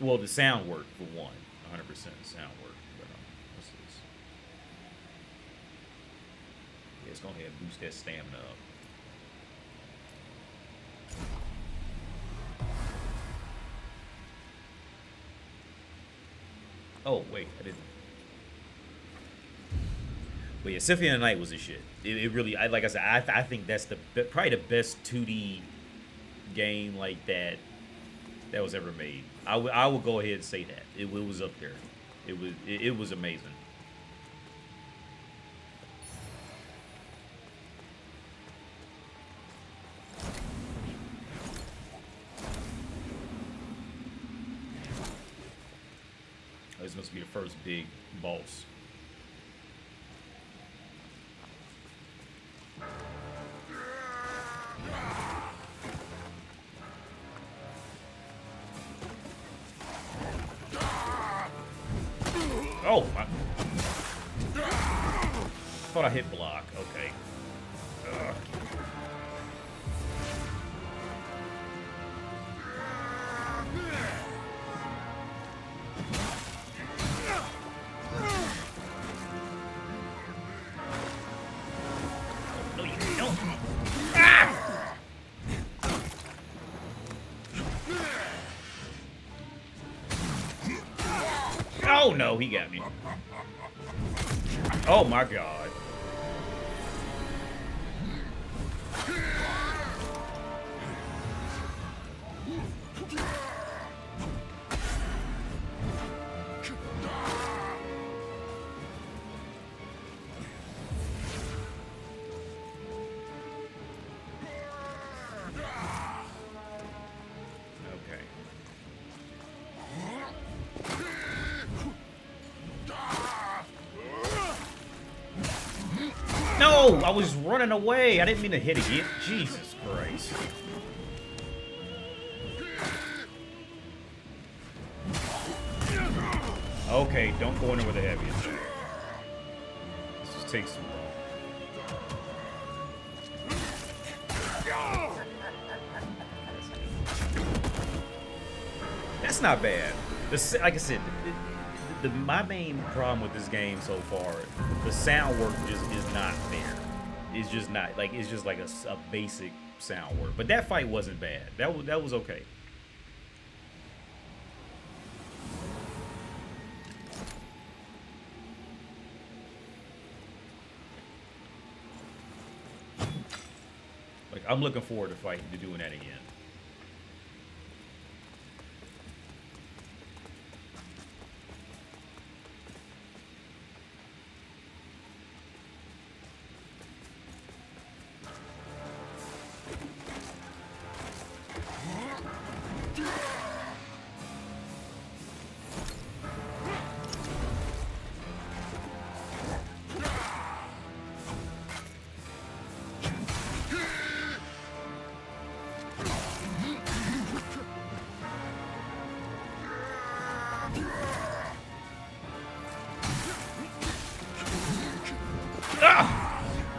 Well, the sound work for one, 100% sound work. But what's this? Yeah, let's go ahead and boost that stamina up. Oh wait, I didn't. But yeah, Symphony of the Night was the shit. It really, like I said, I think that's probably the best 2D game like that was ever made. I would go ahead and say that it was up there. It was amazing. Oh, this must be the first big boss. Oh, my. Thought I hit block. Okay. Ugh. No, you don't. Ah! Oh, no, he got me. Oh, my God. No, I was running away. I didn't mean to hit again. Jesus Christ. Okay, don't go in there with the heaviest. This just takes too long. That's not bad. Like I said, my main problem with this game so far, the sound work just is not there. It's just not, like, it's just like a basic sound work. But that fight wasn't bad. That was okay. Like, I'm looking forward to doing that again.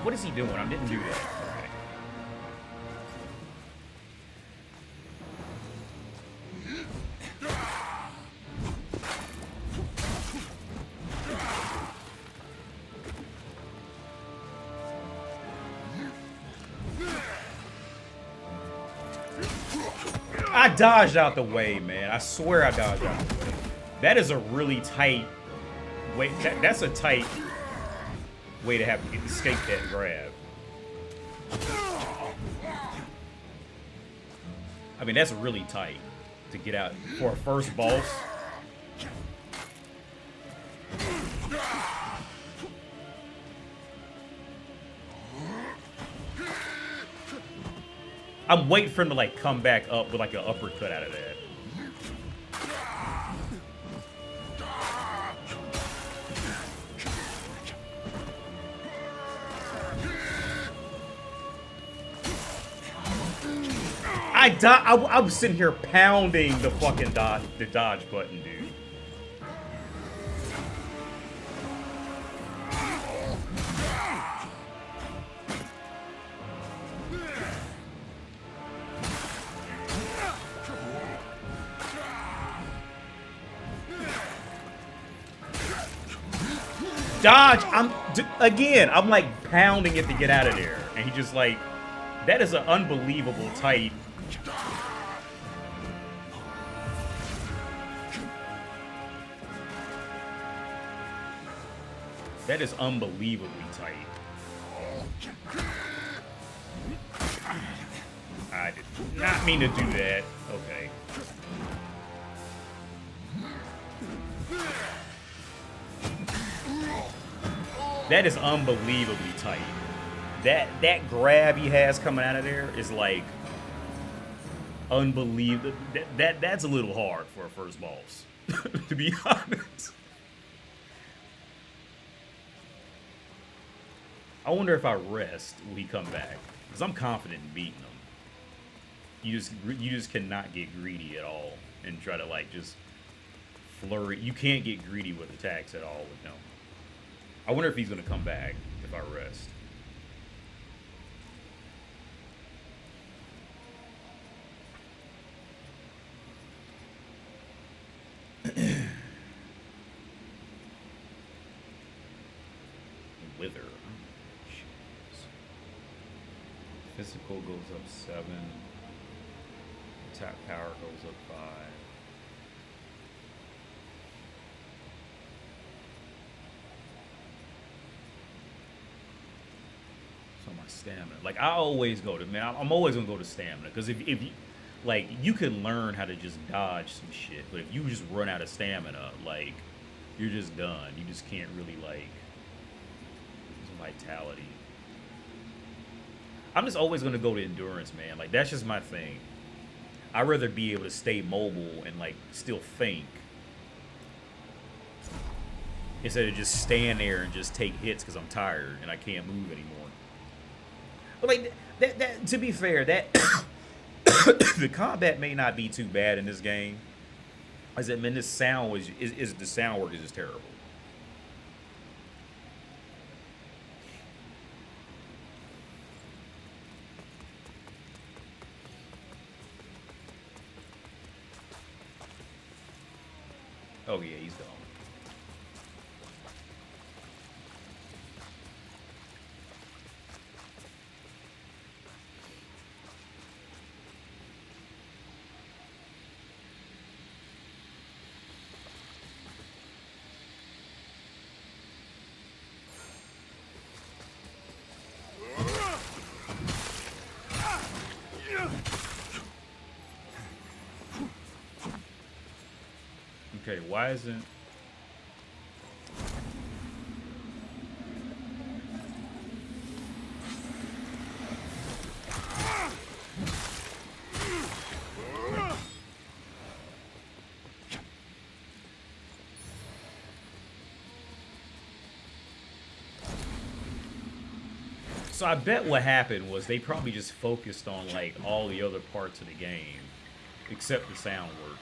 What is he doing? I didn't do that. Okay. I dodged out the way, man. I swear I dodged out the way. That is a really tight way. That's a tight way to have to escape that grab. I mean, that's really tight to get out for a first boss. I'm waiting for him to like come back up with like an uppercut out of that. I was sitting here pounding the fucking dodge button, dude. Dodge! I'm like pounding it to get out of there. And he just like, that is an unbelievable tight. That is unbelievably tight. I did not mean to do that. Okay. That is unbelievably tight. That grab he has coming out of there is like unbelievable. That's a little hard for a first boss, to be honest. I wonder if I rest, will he come back? Because I'm confident in beating him. You just cannot get greedy at all and try to like just flurry. You can't get greedy with attacks at all with him. I wonder if he's gonna come back if I rest. Wither. Physical goes up 7. Attack power goes up 5. So my stamina. Like I always go to, man, I'm always gonna go to stamina. Because if you, like, you can learn how to just dodge some shit. But if you just run out of stamina, like, you're just done. You just can't really, like, vitality. I'm just always going to go to endurance, man. Like, that's just my thing. I'd rather be able to stay mobile and, like, still think instead of just stand there and just take hits because I'm tired and I can't move anymore. But, like, that to be fair, that the combat may not be too bad in this game. I said, man, this sound is the sound work is just terrible. Oh yeah, he's gone. Okay, why isn't... So I bet what happened was they probably just focused on like all the other parts of the game, except the sound work.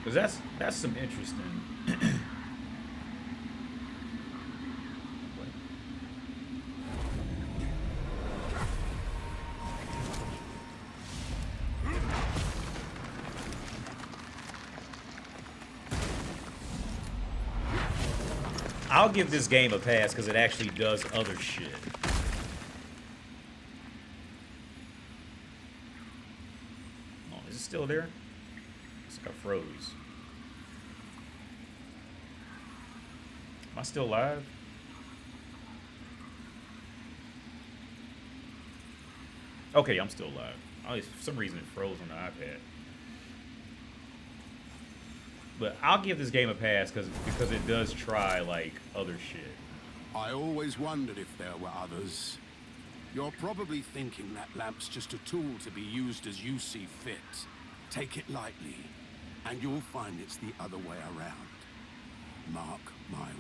Because that's some interesting. I'll give this game a pass because it actually does other shit. Oh, is it still there? It's got froze. Am I still live? Okay, I'm still live. Oh, for some reason it froze on the iPad. But I'll give this game a pass because it does try like other shit. I always wondered if there were others. You're probably thinking that lamp's just a tool to be used as you see fit. Take it lightly, and you'll find it's the other way around. Mark my word.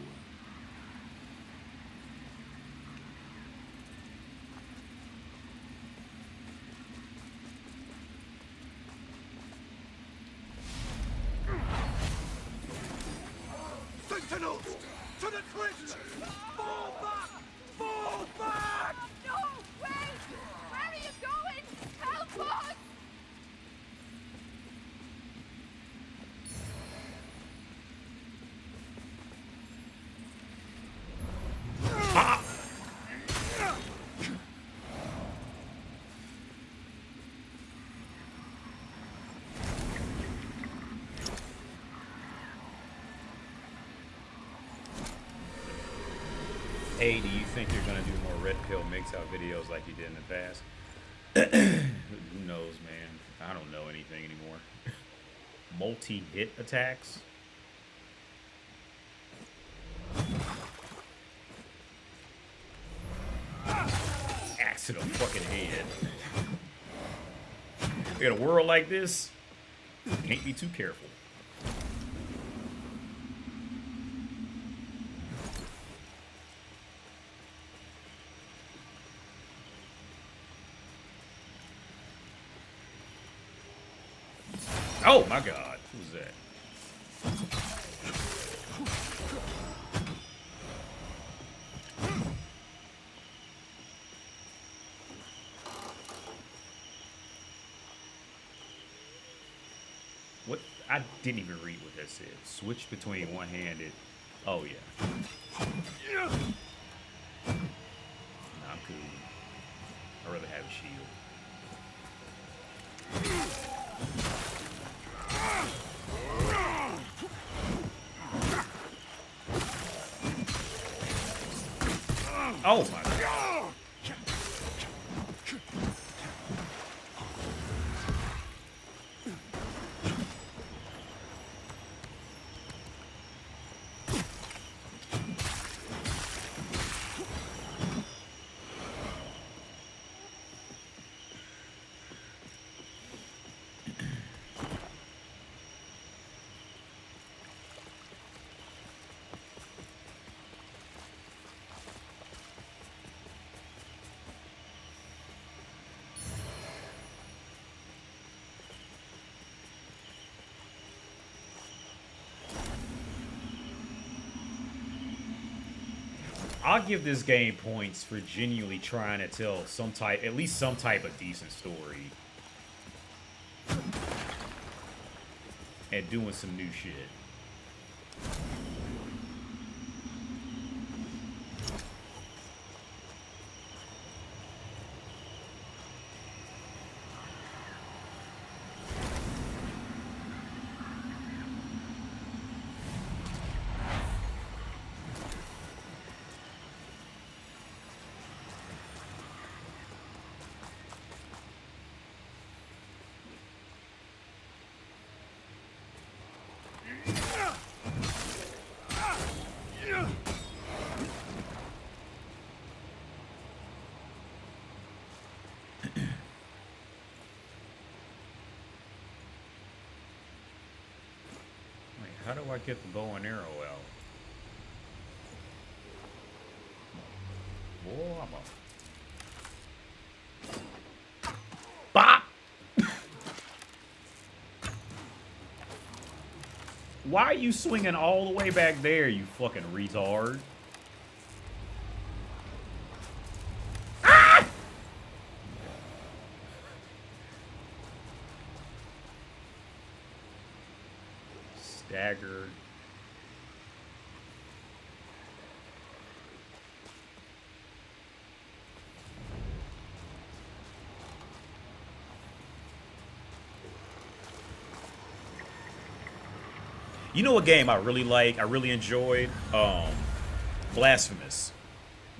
Sentinels! To the cliffs! Fall back! Fall back! No! Wait! Where are you going? Help us! Hey, do you think you're gonna do more red pill mix-out videos like you did in the past? Who knows, man? I don't know anything anymore. Multi-hit attacks? Axe to the fucking head. In a world like this, can't be too careful. Oh my god, who's that? What? I didn't even read what that said. Switch between one-handed. Oh yeah. Nah, I'm cool. I'd rather have a shield. Oh my god. I'll give this game points for genuinely trying to tell at least some type of decent story. And doing some new shit. How do I get the bow and arrow out? Whoa, I'm a... Bop! Why are you swinging all the way back there, you fucking retard? Ah! Staggered. You know what game I really like? I really enjoyed? Blasphemous.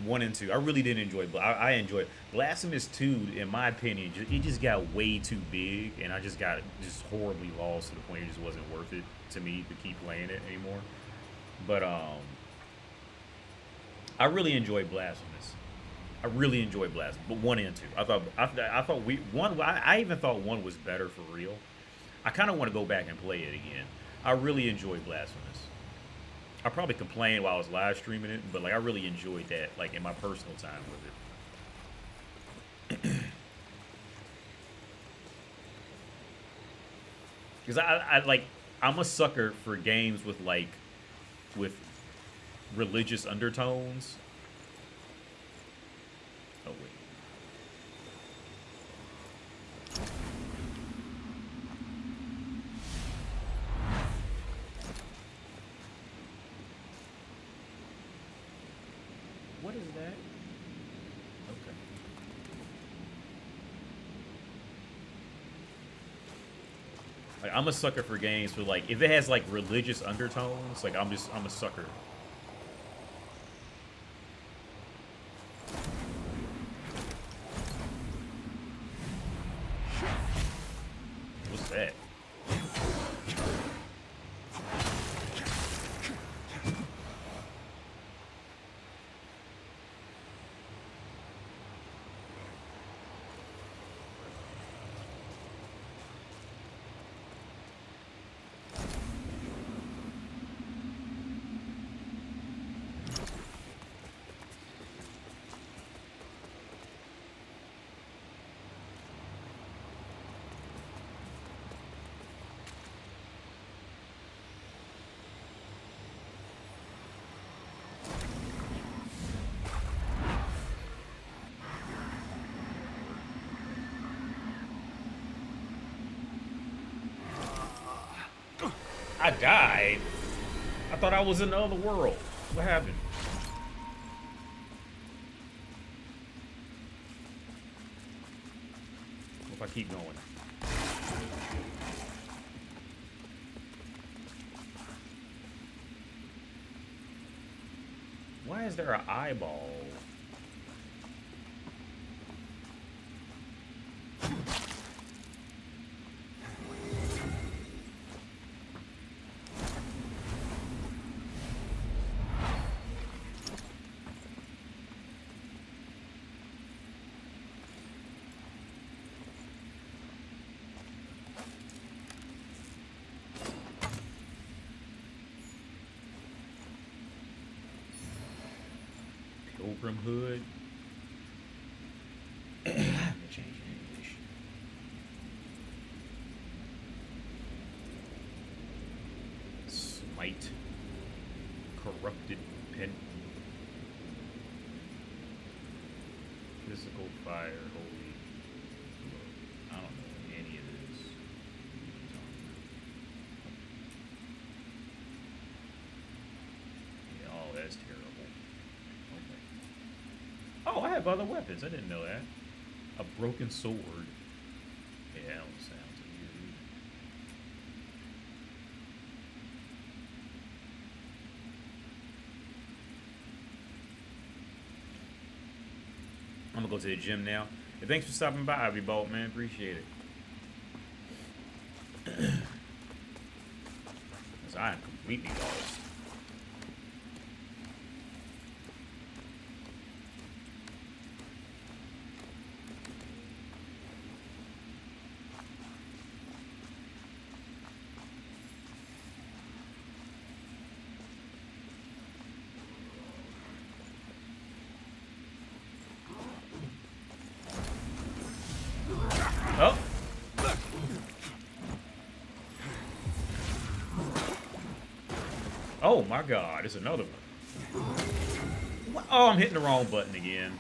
1 and 2. I really did enjoy. I enjoyed Blasphemous 2. In my opinion, it just got way too big, and I just got just horribly lost to the point it just wasn't worth it to me to keep playing it anymore. But I really enjoyed Blasphemous. I really enjoyed Blasphemous. But 1 and 2, I thought one. I even thought 1 was better for real. I kind of want to go back and play it again. I really enjoyed Blasphemous. I probably complained while I was live streaming it, but like I really enjoyed that, like in my personal time with it. Because I'm a sucker for games with religious undertones. Oh wait. What is that? Okay. Like, I'm a sucker for games for like if it has like religious undertones, like I'm a sucker. What's that? I died. I thought I was in the other world. What happened? What if I keep going? Why is there an eyeball? Pilgrim Hood. I'm gonna change English. Smite. Corrupted pen. Physical fire. Holy. I don't know any of this. Yeah, oh, that's terrible. Oh, I have other weapons. I didn't know that. A broken sword. Yeah, that don't sound too good. I'm gonna go to the gym now. Hey, thanks for stopping by, Ivy Bolt, man. Appreciate it. Because I am completely lost. Oh. Oh my God, it's another one. What? Oh, I'm hitting the wrong button again.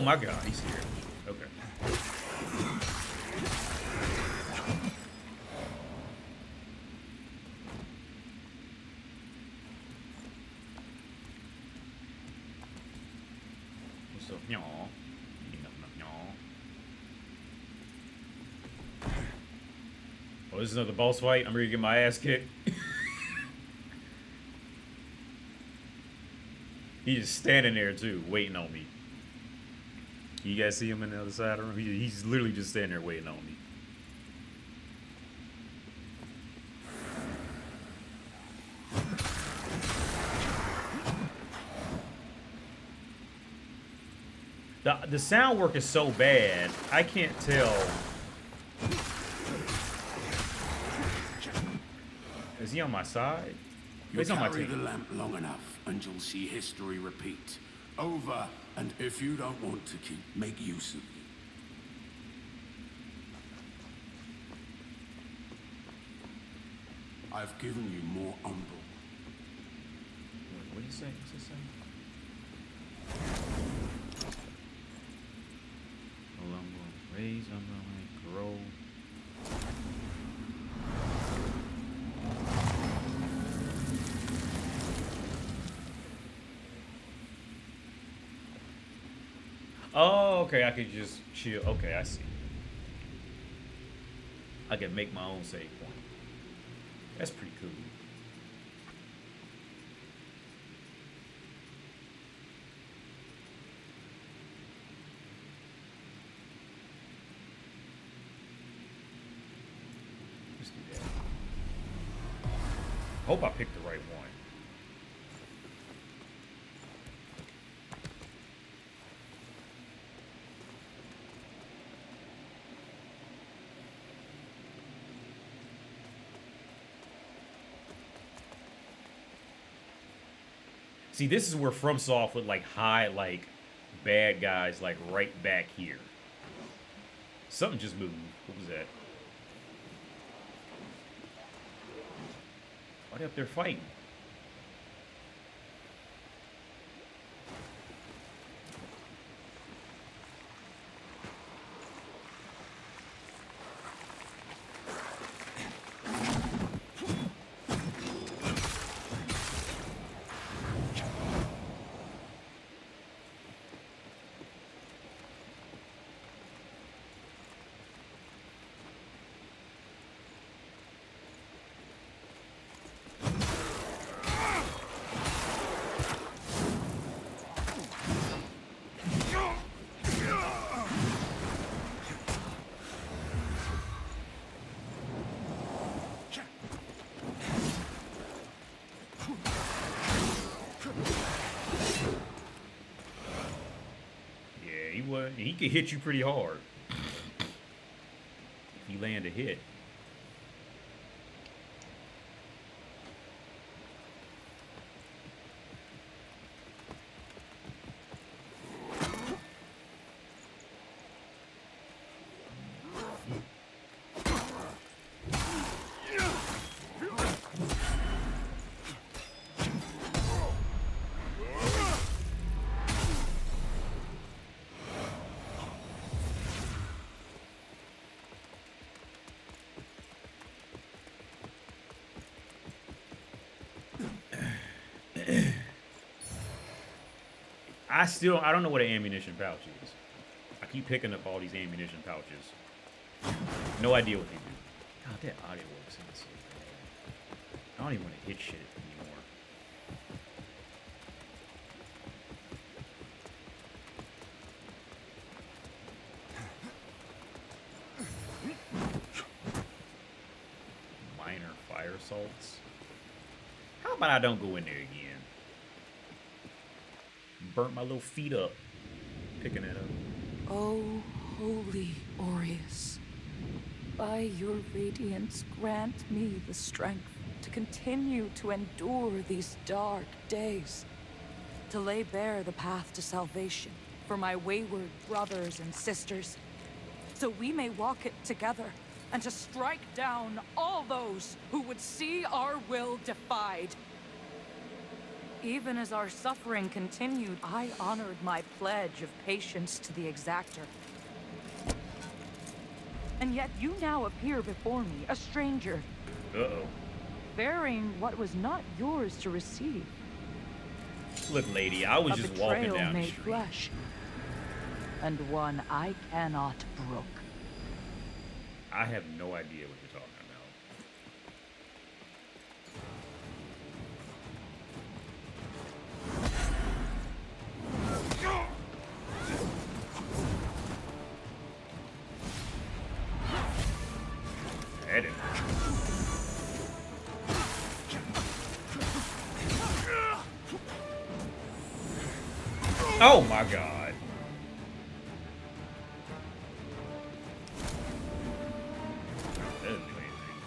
my god, he's here. Okay. What's up? Yaw. Oh, this is another boss fight. I'm ready to get my ass kicked. He's just standing there too, waiting on me. You guys see him on the other side of the room? He's literally just standing there waiting on me. The sound work is so bad, I can't tell. Is he on my side? He's on my Carry team. the lamp long enough, and you'll see history repeat. Over, and if you don't want to keep, make use of it. I've given you more umbral. What do you say? What's it say? Raise, grow. Oh, okay, I could just chill. Okay, I see. I can make my own save point. That's pretty cool. Let's do that. Hope I picked the right one. See, this is where FromSoft would like hide like bad guys like right back here. Something just moved. What was that? Why they up there fighting? He could hit you pretty hard if you land a hit. I don't know what an ammunition pouch is. I keep picking up all these ammunition pouches. No idea what they do. God, that audio works in so bad. I don't even want to hit shit anymore. Minor fire salts. How about I don't go in there again? Burnt my little feet up picking it up. Oh, holy Aureus, by your radiance grant me the strength to continue to endure these dark days, to lay bare the path to salvation for my wayward brothers and sisters, so we may walk it together, and to strike down all those who would see our will defied. Even as our suffering continued, I honored my pledge of patience to the exactor. And yet you now appear before me, a stranger, Uh-oh. bearing what was not yours to receive. Look, lady, I was A just walking betrayal down the made street. flesh, and one I cannot brook. I have no idea what you're talking about. Edit. Oh my god. That doesn't do anything.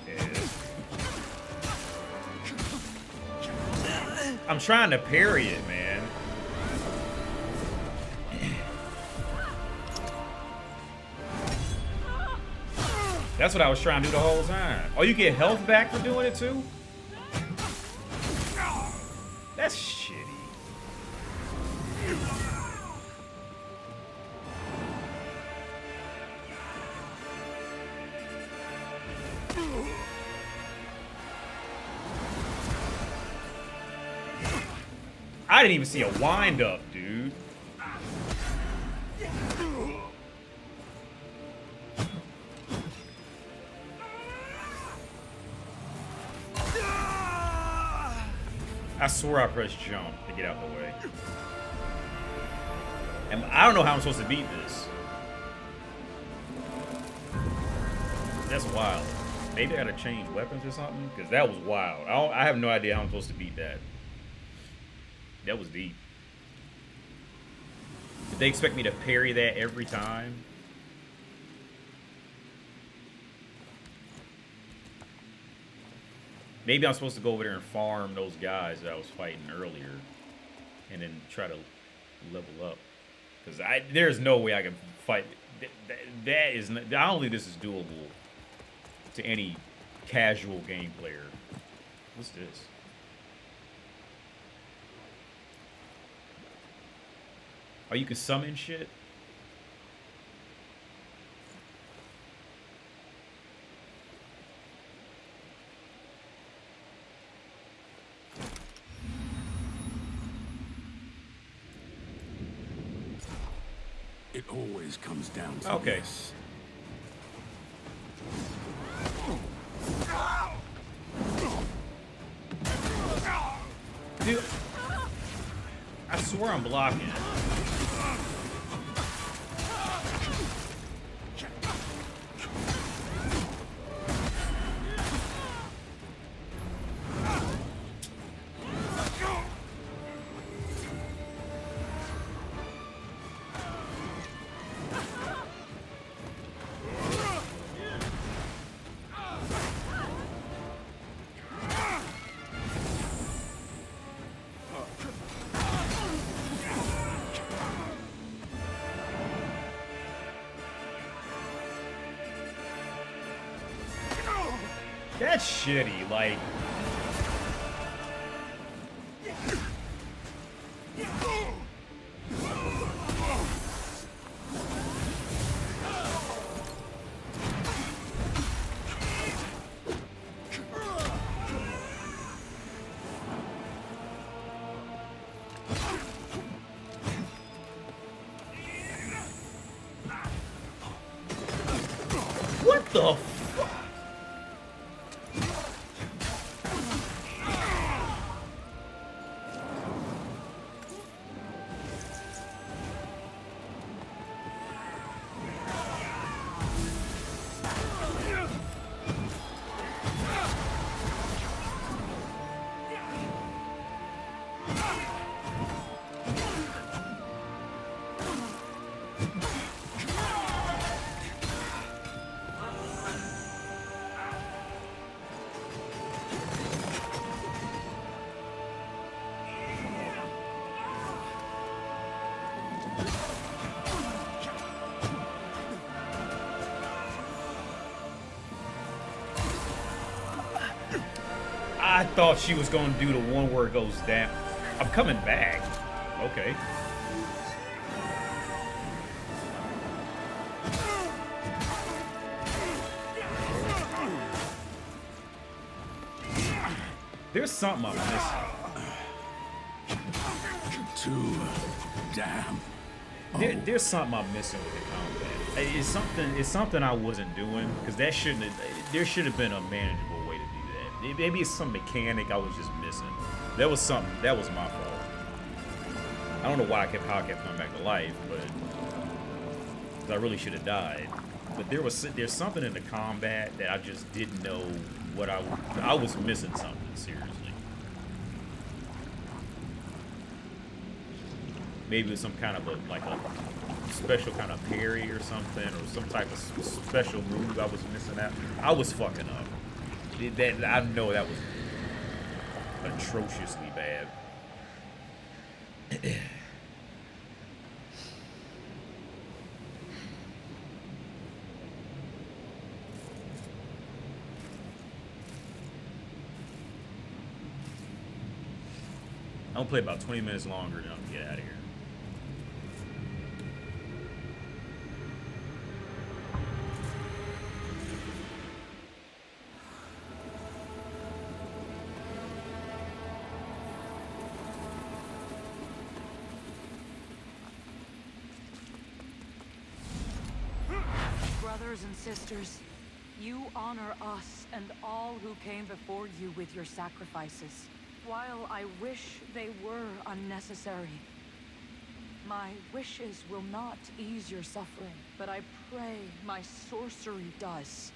Yeah. I'm trying to parry it, man. That's what I was trying to do the whole time. Oh, you get health back for doing it too? That's shitty. I didn't even see a wind up, dude. I swear I pressed jump to get out the way. And I don't know how I'm supposed to beat this. That's wild. Maybe I gotta change weapons or something? Because that was wild. I have no idea how I'm supposed to beat that. That was deep. Did they expect me to parry that every time? Maybe I'm supposed to go over there and farm those guys that I was fighting earlier, and then try to level up. Because there's no way I can fight. That is. I don't think this is doable to any casual game player. What's this? Oh, you can summon shit? It always comes down to Okay. this. Dude, I swear I'm blocking. That's shitty, like... What the fuck? I thought she was gonna do the one where it goes down. I'm coming back. Okay. There's something I'm missing. Too damn. There's something I'm missing with the combat. It's something I wasn't doing, because that shouldn't have, there should have been a manageable way to do that. Maybe it's some mechanic I was just missing. That was something, that was my fault. I don't know why how I kept coming back to life, but 'cause I really should have died. But there's something in the combat that I just didn't know what I was missing something, seriously. Maybe it was some kind of like a special kind of parry or something, or some type of special move I was missing out. I was fucking up. I know that was atrociously bad. I'm gonna play about 20 minutes longer, then I'm gonna get out of here. Brothers and sisters, you honor us and all who came before you with your sacrifices. While I wish they were unnecessary, my wishes will not ease your suffering, but I pray my sorcery does.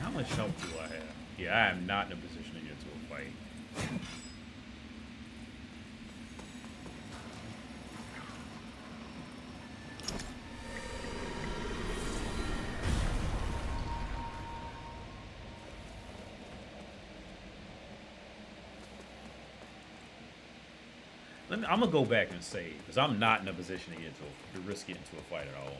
How much health do I have? Yeah, I am not in a position to get into a fight. I'm gonna go back and save, because I'm not in a position to risk getting into a fight at all.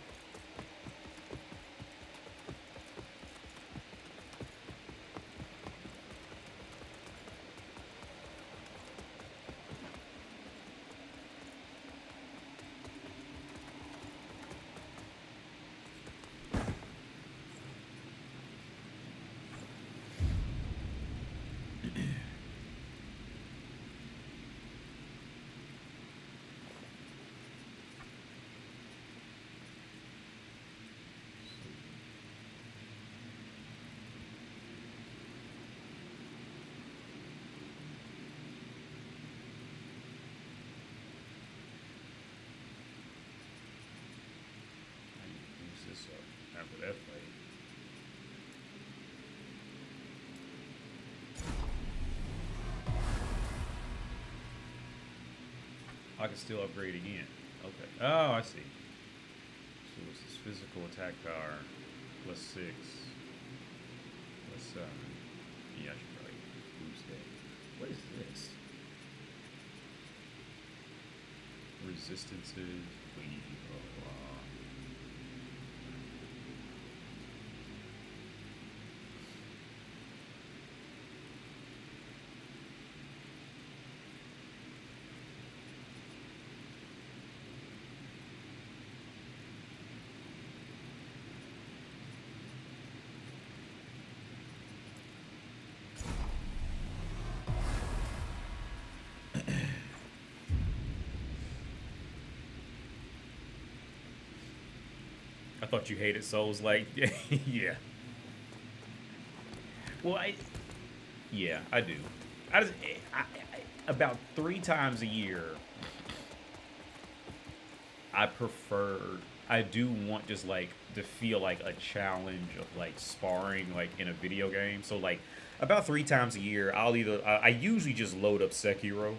After that fight. I can still upgrade again. Okay. Oh, I see. So this is physical attack power plus 6. Plus 7. Yeah, I should probably boost that. What is this? Resistances. Blah, blah. I thought you hated Souls, like, yeah. Well, yeah, I do. I about 3 times a year, I I do want just like to feel like a challenge of like sparring like in a video game. So like about 3 times a year, I'll either I usually just load up Sekiro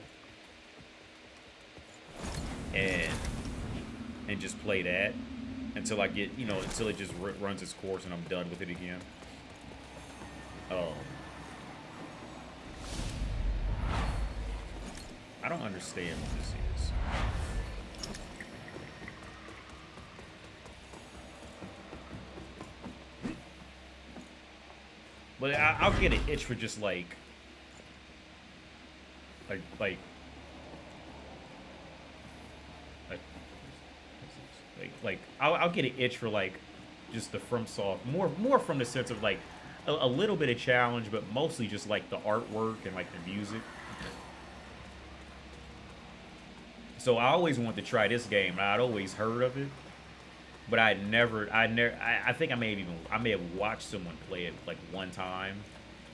and just play that until I get, you know, until it just runs its course and I'm done with it again. I don't understand what this is. But I'll get an itch for just like I'll get an itch for like just the FromSoft, more from the sense of like a little bit of challenge, but mostly just like the artwork and like the music. So I always wanted to try this game. I'd always heard of it, but I think I may have watched someone play it like one time,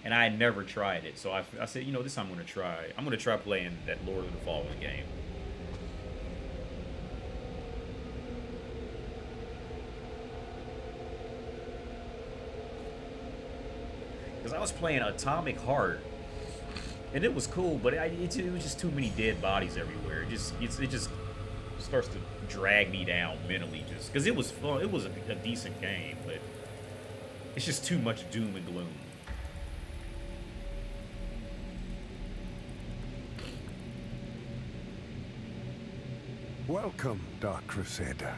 and I had never tried it. So I said, you know, this I'm gonna try. I'm gonna try playing that Lord of the Fallen game. Because I was playing Atomic Heart, and it was cool, but it was just too many dead bodies everywhere. It just starts to drag me down mentally, just because it was fun. It was a decent game, but it's just too much doom and gloom. Welcome, Dark Crusader.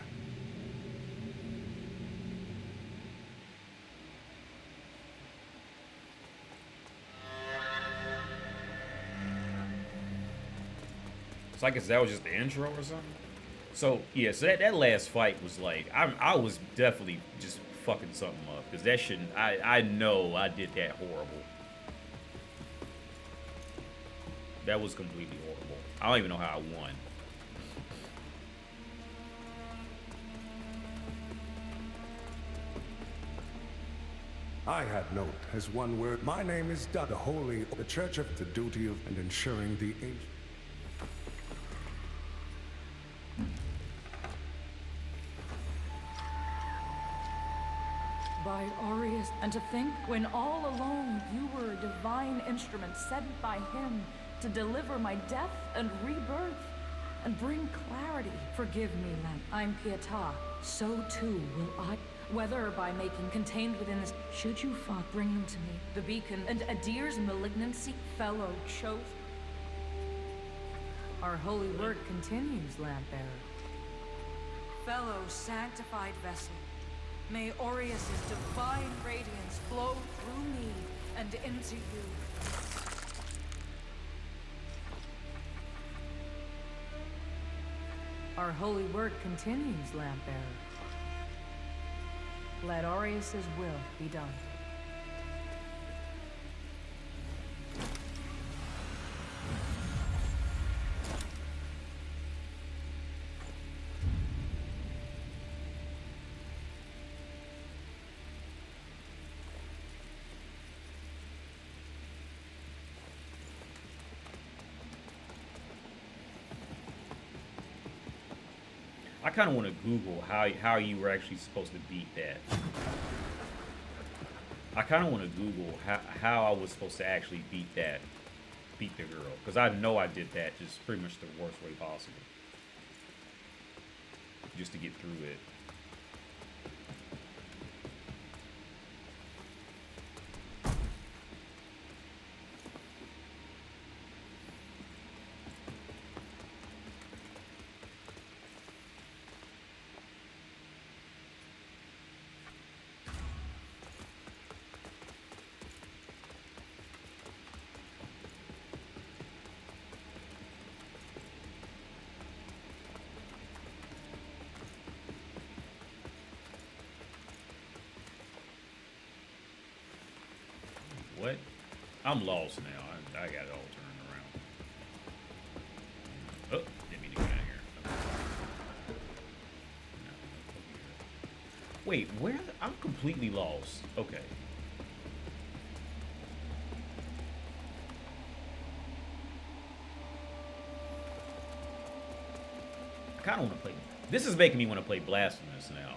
So I guess that was just the intro or something. So yeah, so that last fight was like I was definitely just fucking something up, because that shouldn't. I know I did that horrible. That was completely horrible. I don't even know how I won. I had note as one word. My name is the Holy, the Church of the duty of and ensuring the ancient. By Aureus, and to think when all along you were a divine instrument sent by him to deliver my death and rebirth and bring clarity. Forgive me, Len. I'm Pietà. So too will I. Whether by making contained within this, should you find, bring them to me. The beacon and Adir's malignancy, fellow chose. Our holy work continues, Lampbearer. Fellow sanctified vessel, may Aureus' divine radiance flow through me and into you. Our holy work continues, Lampbearer. Let Aureus' will be done. I kind of want to Google how you were actually supposed to beat that. I kind of want to Google how I was supposed to actually beat the girl, because I know I did that just pretty much the worst way possible, just to get through it. What? I'm lost now. I got it all turned around. Oh, didn't mean to get out of here. Okay. No, wait, where? I'm completely lost. Okay. I kind of want to play. This is making me want to play Blasphemous now.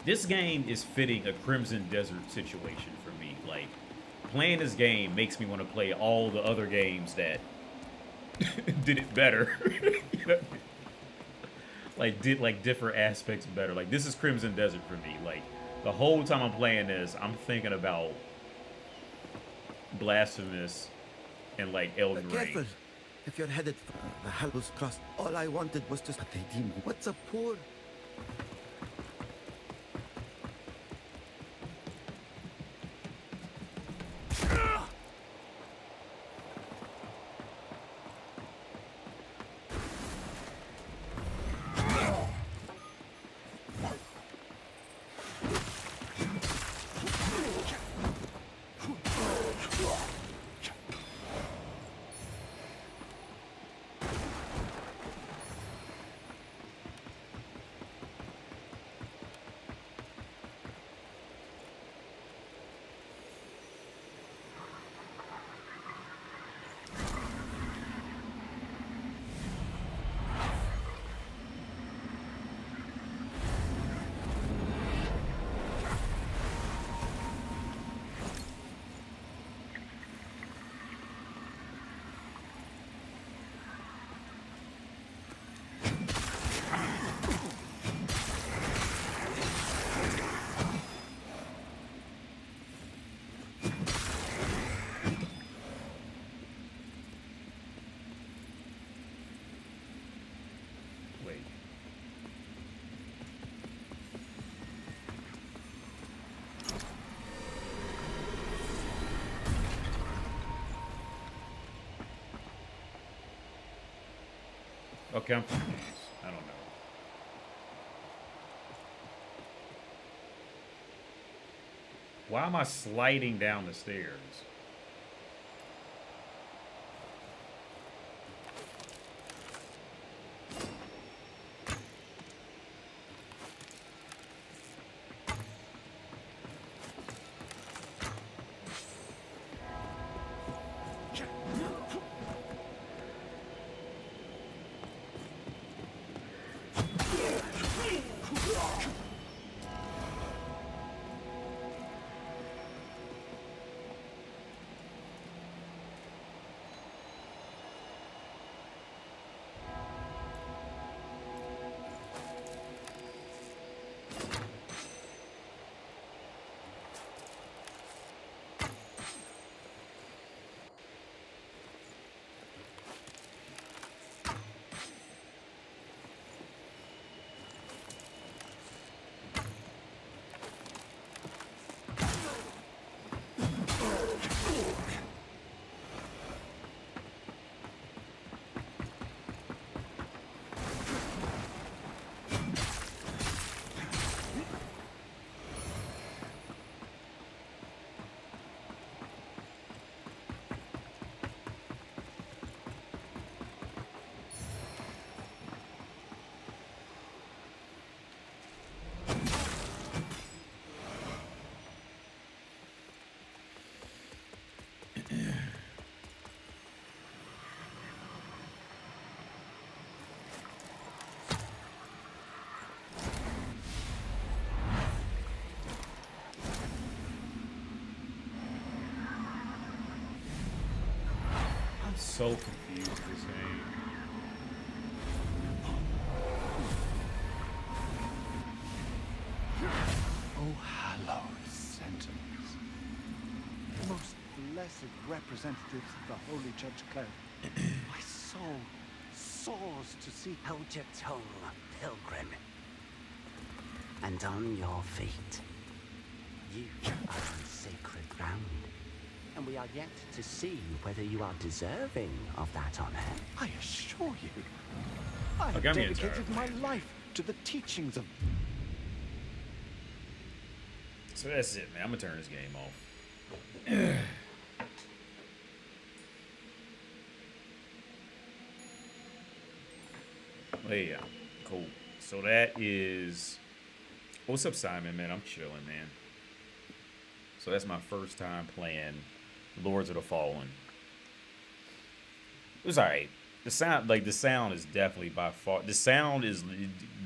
This game is fitting a Crimson Desert situation for me. Like, playing this game makes me want to play all the other games that did it better. You know? Like, did like different aspects better. Like, this is Crimson Desert for me. Like, the whole time I'm playing this, I'm thinking about Blasphemous and like Elden Ring. Careful. If you're headed for the Hallows Cross, all I wanted was to redeem. What's a poor? Wait. Okay, I'm confused. I don't know. Why am I sliding down the stairs? I'm so confused with this game. Oh, hallowed sentinels. Most blessed representatives of the Holy Church cleric. My soul soars to see. Hold your tongue, pilgrim. And on your feet. You are on sacred ground. And we are yet to see whether you are deserving of that honor. I assure you, I have Okay, I'm getting dedicated tired. my life to the teachings of... So that's it, man. I'm gonna turn this game off. Well, yeah, cool. So that is... What's up, Simon, man? I'm chilling, man. So that's my first time playing Lords of the Fallen. It was alright. The sound is definitely by far. The sound is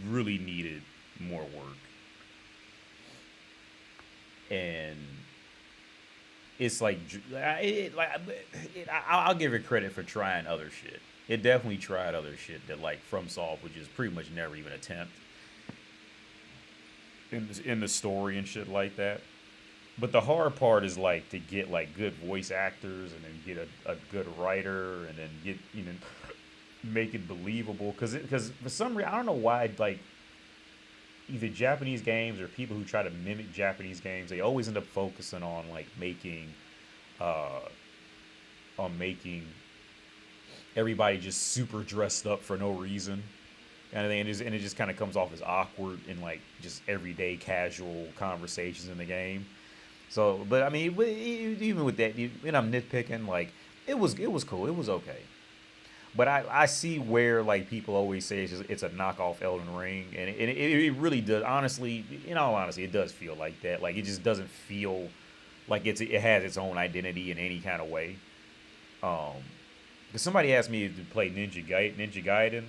really needed more work, and it's like I'll give it credit for trying other shit. It definitely tried other shit that like FromSoft would just pretty much never even attempt in the story and shit like that. But the hard part is like to get like good voice actors and then get a good writer and then get make it believable because for some reason I don't know why like either Japanese games or people who try to mimic Japanese games, they always end up focusing on like making everybody just super dressed up for no reason kind of thing, and it just kind of comes off as awkward in like just everyday casual conversations in the game. So, but I mean, even with that, and I'm nitpicking, like it was cool, it was okay. But I see where like people always say it's a knockoff Elden Ring, and it really does. Honestly, in all honesty, it does feel like that. Like it just doesn't feel like it has its own identity in any kind of way. Because somebody asked me to play Ninja Gaiden,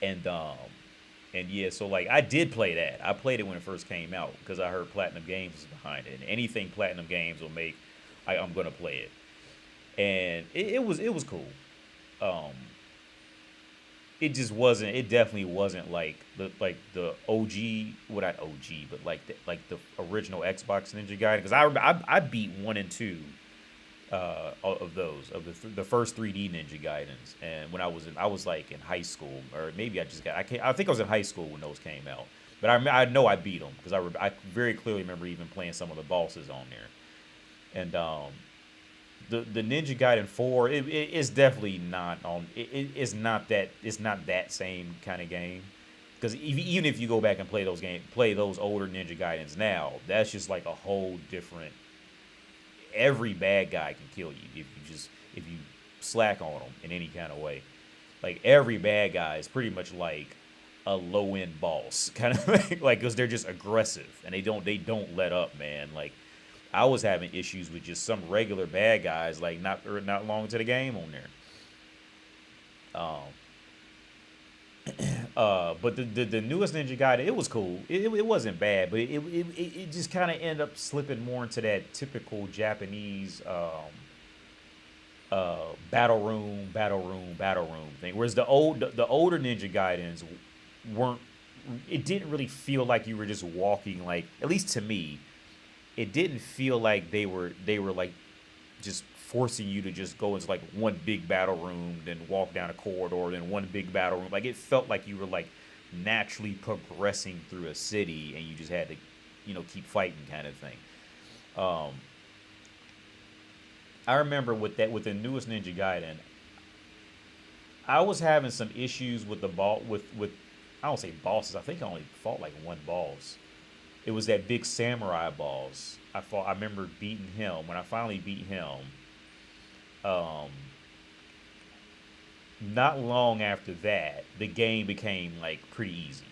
and yeah, so like I did play that. I played it when it first came out because I heard Platinum Games was behind it, and anything Platinum Games will make, I'm gonna play it, and it was cool. It just wasn't. It definitely wasn't like the OG. Well, not OG, but like the original Xbox Ninja Gaiden. Because I beat 1 and 2 of those the first 3D Ninja Gaidens, and when I was like in high school, or maybe I think I was in high school when those came out. But I know I beat them because I very clearly remember even playing some of the bosses on there, and the Ninja Gaiden 4, it's definitely not on. It's not that same kind of game. Because even if you go back and play those older Ninja Gaidens now, that's just like a whole different. Every bad guy can kill you if you slack on them in any kind of way. Like every bad guy is pretty much like a low end boss kind of thing. Like because they're just aggressive and they don't let up, man. Like. I was having issues with just some regular bad guys, like not long into the game on there. But the newest Ninja Gaiden, it was cool. It wasn't bad, but it just kind of ended up slipping more into that typical Japanese battle room thing. Whereas the older Ninja Gaidens weren't. It didn't really feel like you were just walking. Like at least to me. It didn't feel like they were like just forcing you to just go into like one big battle room, then walk down a corridor, then one big battle room. Like it felt like you were like naturally progressing through a city, and you just had to, keep fighting kind of thing. I remember with the newest Ninja Gaiden, I was having some issues with with I don't say bosses. I think I only fought like one boss. It was that big samurai boss. I remember beating him. When I finally beat him, not long after that, the game became like pretty easy.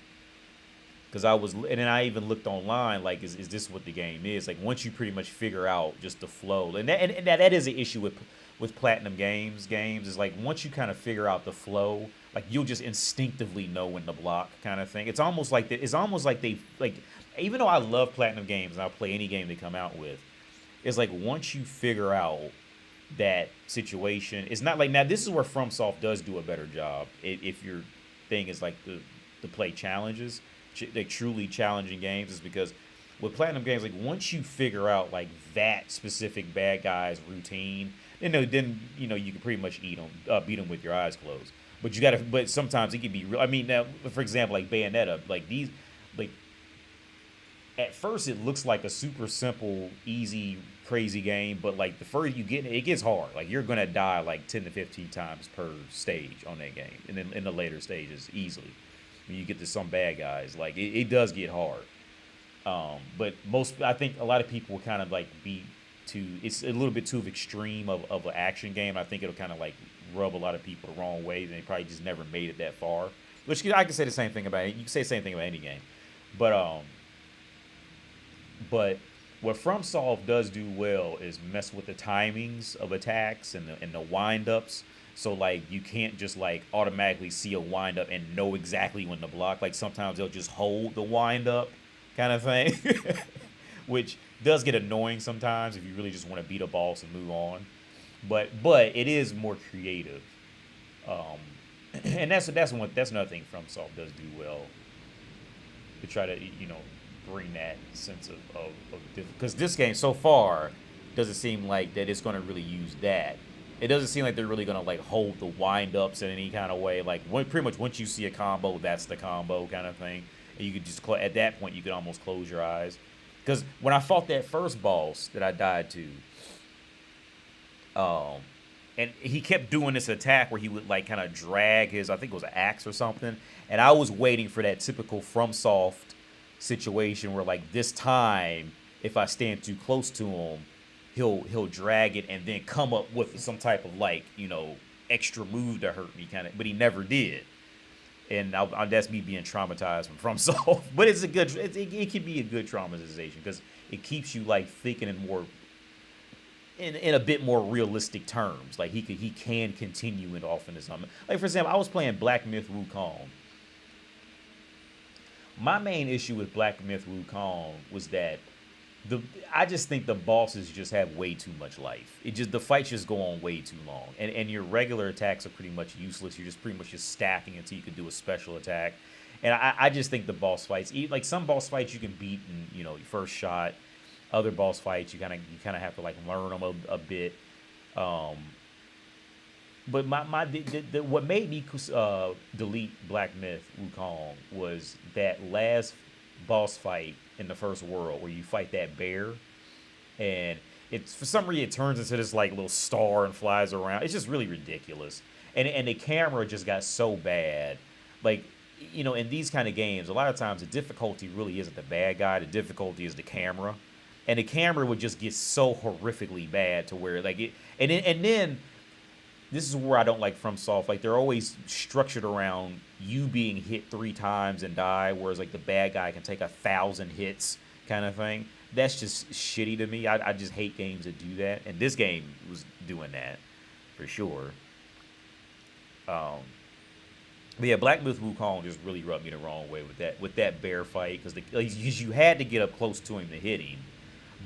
And then I even looked online, like, is this what the game is? Like once you pretty much figure out just the flow, and that is an issue with Platinum Games is like once you kind of figure out the flow, like you'll just instinctively know when to block kind of thing. It's almost like they like. Even though I love Platinum Games and I'll play any game they come out with, it's like once you figure out that situation, it's not like now this is where FromSoft does do a better job. If your thing is like to play challenges, like truly challenging games, is because with Platinum Games, like once you figure out like that specific bad guy's routine, then you can pretty much beat them with your eyes closed. But sometimes it can be real. I mean, now for example, like Bayonetta, like these, like. At first, it looks like a super simple, easy, crazy game, but like the further you get, it gets hard. Like you're gonna die like 10 to 15 times per stage on that game, and then in the later stages, easily. When you get to some bad guys, like it does get hard. But I think a lot of people will kind of like it's a little bit too extreme of an action game. I think it'll kind of like rub a lot of people the wrong way, and they probably just never made it that far. Which I can say the same thing about it. You can say the same thing about any game, but what FromSoft does do well is mess with the timings of attacks and the wind-ups. So, like, you can't just, like, automatically see a wind-up and know exactly when to block. Like, sometimes they'll just hold the wind-up kind of thing. Which does get annoying sometimes if you really just want to beat a boss and move on. But it is more creative. And that's another thing FromSoft does do well. To try to, bring that sense of because this game so far doesn't seem like that it's going to really use that. It doesn't seem like they're really going to like hold the wind ups in any kind of way. Like pretty much once you see a combo, that's the combo kind of thing. And you could just at that point you could almost close your eyes. Because when I fought that first boss that I died to, and he kept doing this attack where he would like kind of drag his, I think it was an axe or something, and I was waiting for that typical FromSoft situation where like this time if I stand too close to him, he'll drag it and then come up with some type of like extra move to hurt me kind of, but he never did. And that's me being traumatized from FromSoft. But it's a good, it can be a good traumatization because it keeps you like thinking in more, in a bit more realistic terms. Like he can continue it off into something. Like for example, I was playing Black Myth Wukong. My main issue with Black Myth Wukong was that I just think the bosses just have way too much life. The fights just go on way too long, and your regular attacks are pretty much useless. You're just pretty much just stacking until you can do a special attack. And I just think the boss fights, like some boss fights you can beat in your first shot. Other boss fights you kind of have to like learn them a bit. But what made me delete Black Myth Wukong was that last boss fight in the first world where you fight that bear, and it's for some reason it turns into this like little star and flies around. It's just really ridiculous, and the camera just got so bad. Like in these kind of games, a lot of times the difficulty really isn't the bad guy. The difficulty is the camera, and the camera would just get so horrifically bad to where like it, and then. This is where I don't like FromSoft. Like they're always structured around you being hit 3 times and die, whereas like the bad guy can take 1,000 hits, kind of thing. That's just shitty to me. I just hate games that do that, and this game was doing that for sure. But yeah, Black Myth Wukong just really rubbed me the wrong way with that bear fight because you had to get up close to him to hit him,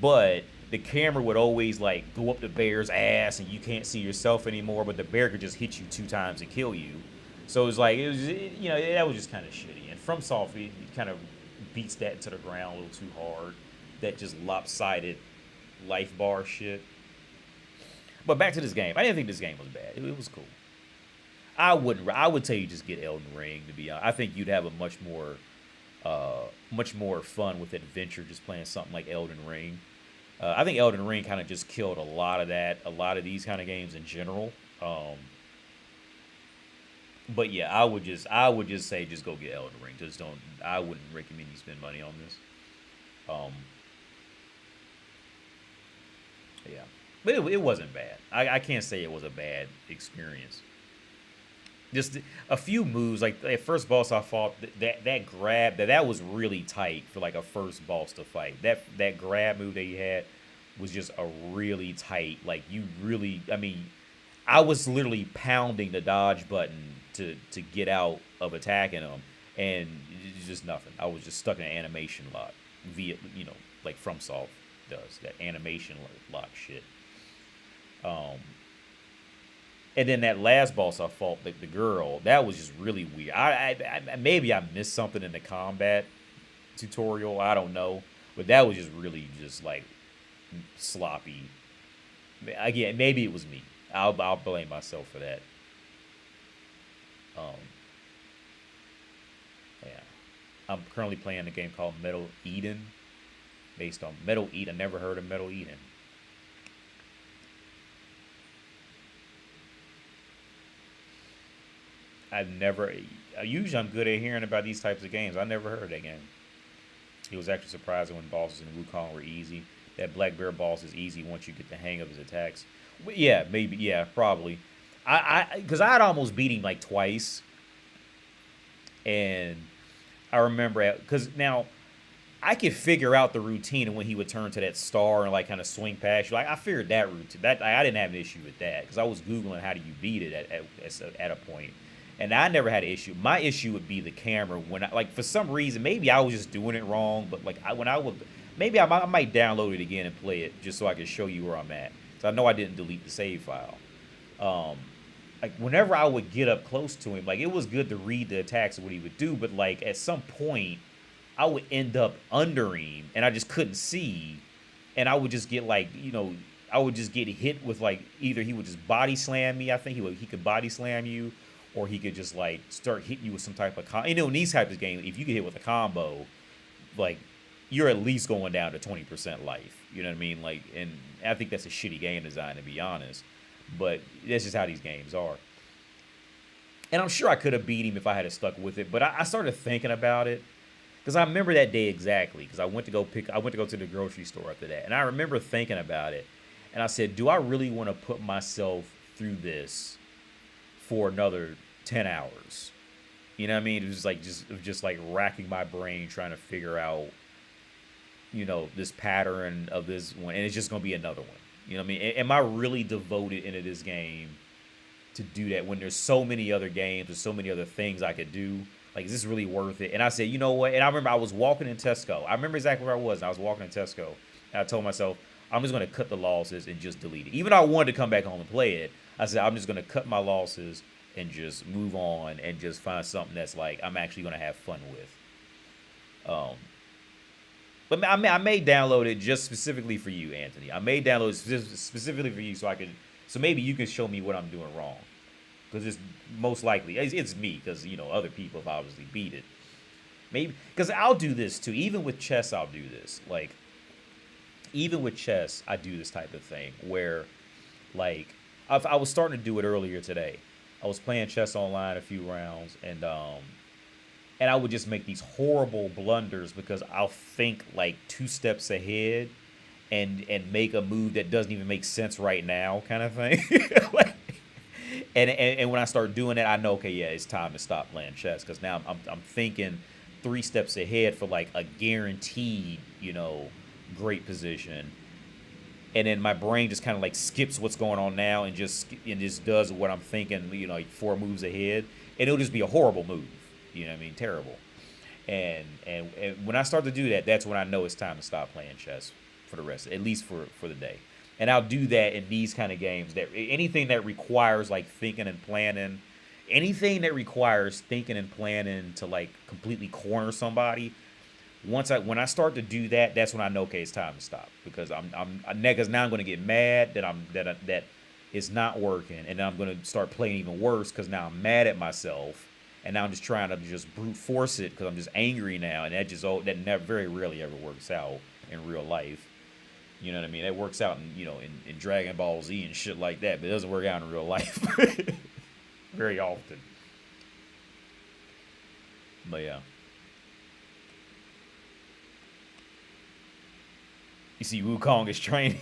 but the camera would always like go up the bear's ass and you can't see yourself anymore, but the bear could just hit you 2 times and kill you. So it was like, that was just kind of shitty. And FromSoft, it kind of beats that into the ground a little too hard. That just lopsided life bar shit. But back to this game. I didn't think this game was bad. It was cool. I would tell you just get Elden Ring, to be honest. I think you'd have a much more fun with adventure just playing something like Elden Ring. I think Elden Ring kind of just killed a lot of these kind of games in general. But yeah, I would just say just go get Elden Ring. I wouldn't recommend you spend money on this. Yeah, but it wasn't bad. I can't say it was a bad experience. Just a few moves, like that first boss I fought, that grab, that was really tight for like a first boss to fight. That grab move that he had was just a really tight, like I was literally pounding the dodge button to get out of attacking him, and it's just nothing. I was just stuck in an animation lock via, like FromSoft does, that animation lock shit. And then that last boss I fought, the girl, that was just really weird. Maybe I missed something in the combat tutorial. I don't know. But that was just really just like sloppy. Again, maybe it was me. I'll blame myself for that. Yeah. I'm currently playing a game called Metal Eden. Based on Metal Eden. Never heard of Metal Eden. Usually I'm good at hearing about these types of games. I never heard of that game. It was actually surprising when bosses in Wukong were easy. That Black Bear boss is easy once you get the hang of his attacks. But yeah, maybe, yeah, probably. Because I'd almost beat him like twice. And I remember, because now, I could figure out the routine and when he would turn to that star and like kind of swing past you. Like I figured that routine. That I didn't have an issue with that because I was googling how do you beat it at a point, and I never had an issue. My issue would be the camera when I like for some reason maybe I was just doing it wrong, but like when I would maybe I might download it again and play it just so I can show you where I'm at. So I know I didn't delete the save file. Like whenever I would get up close to him, like it was good to read the attacks of what he would do, but like at some point I would end up under him and I just couldn't see, and I would just get like, you know, I would just get hit with like either he would just body slam me. I think he could body slam you, or he could just like start hitting you with some type of you know, in these types of games, if you get hit with a combo, like you're at least going down to 20% life. You know what I mean? Like, and I think that's a shitty game design to be honest. But that's just how these games are. And I'm sure I could have beat him if I had stuck with it. But I started thinking about it because I remember that day exactly. Because I went to go to the grocery store after that, and I remember thinking about it. And I said, do I really want to put myself through this for another 10 hours? You know what I mean? It was like just like racking my brain trying to figure out, you know, this pattern of this one, and it's just gonna be another one. You know what I mean? Am I really devoted into this game to do that when there's so many other games, there's so many other things I could do? Like, is this really worth it? And I said, you know what? And I remember I was walking in Tesco. I remember exactly where I was. I was walking in Tesco. And I told myself, I'm just going to cut the losses and just delete it. Even though I wanted to come back home and play it, I said, I'm just going to cut my losses and just move on and just find something that's like I'm actually going to have fun with. But I may download it just specifically for you, Anthony. I may download it specifically for you so maybe you can show me what I'm doing wrong. Because it's most likely, it's me, because, you know, other people have obviously beat it. Maybe, because I'll do this too. Even with chess, I'll do this. Like, even with chess, I do this type of thing where, like, I was starting to do it earlier today. I was playing chess online a few rounds, and I would just make these horrible blunders because I'll think like 2 steps ahead and make a move that doesn't even make sense right now, kind of thing. Like, and when I start doing that, I know, okay, yeah, it's time to stop playing chess because now I'm thinking 3 steps ahead for like a guaranteed, you know, great position. And then my brain just kind of like skips what's going on now and just does what I'm thinking, you know, like 4 moves ahead, and it'll just be a horrible move. You know what I mean? Terrible. And when I start to do that, that's when I know it's time to stop playing chess for the rest, at least for the day. And I'll do that in these kind of games. That anything that requires like thinking and planning, anything that requires thinking and planning to like completely corner somebody. When I start to do that, that's when I know, okay, it's time to stop, because because now I'm going to get mad that it's not working, and then I'm going to start playing even worse because now I'm mad at myself. And now I'm just trying to just brute force it because I'm just angry now, and that never, very rarely ever works out in real life. You know what I mean? It works out in Dragon Ball Z and shit like that, but it doesn't work out in real life very often. But yeah, you see, Wukong is training.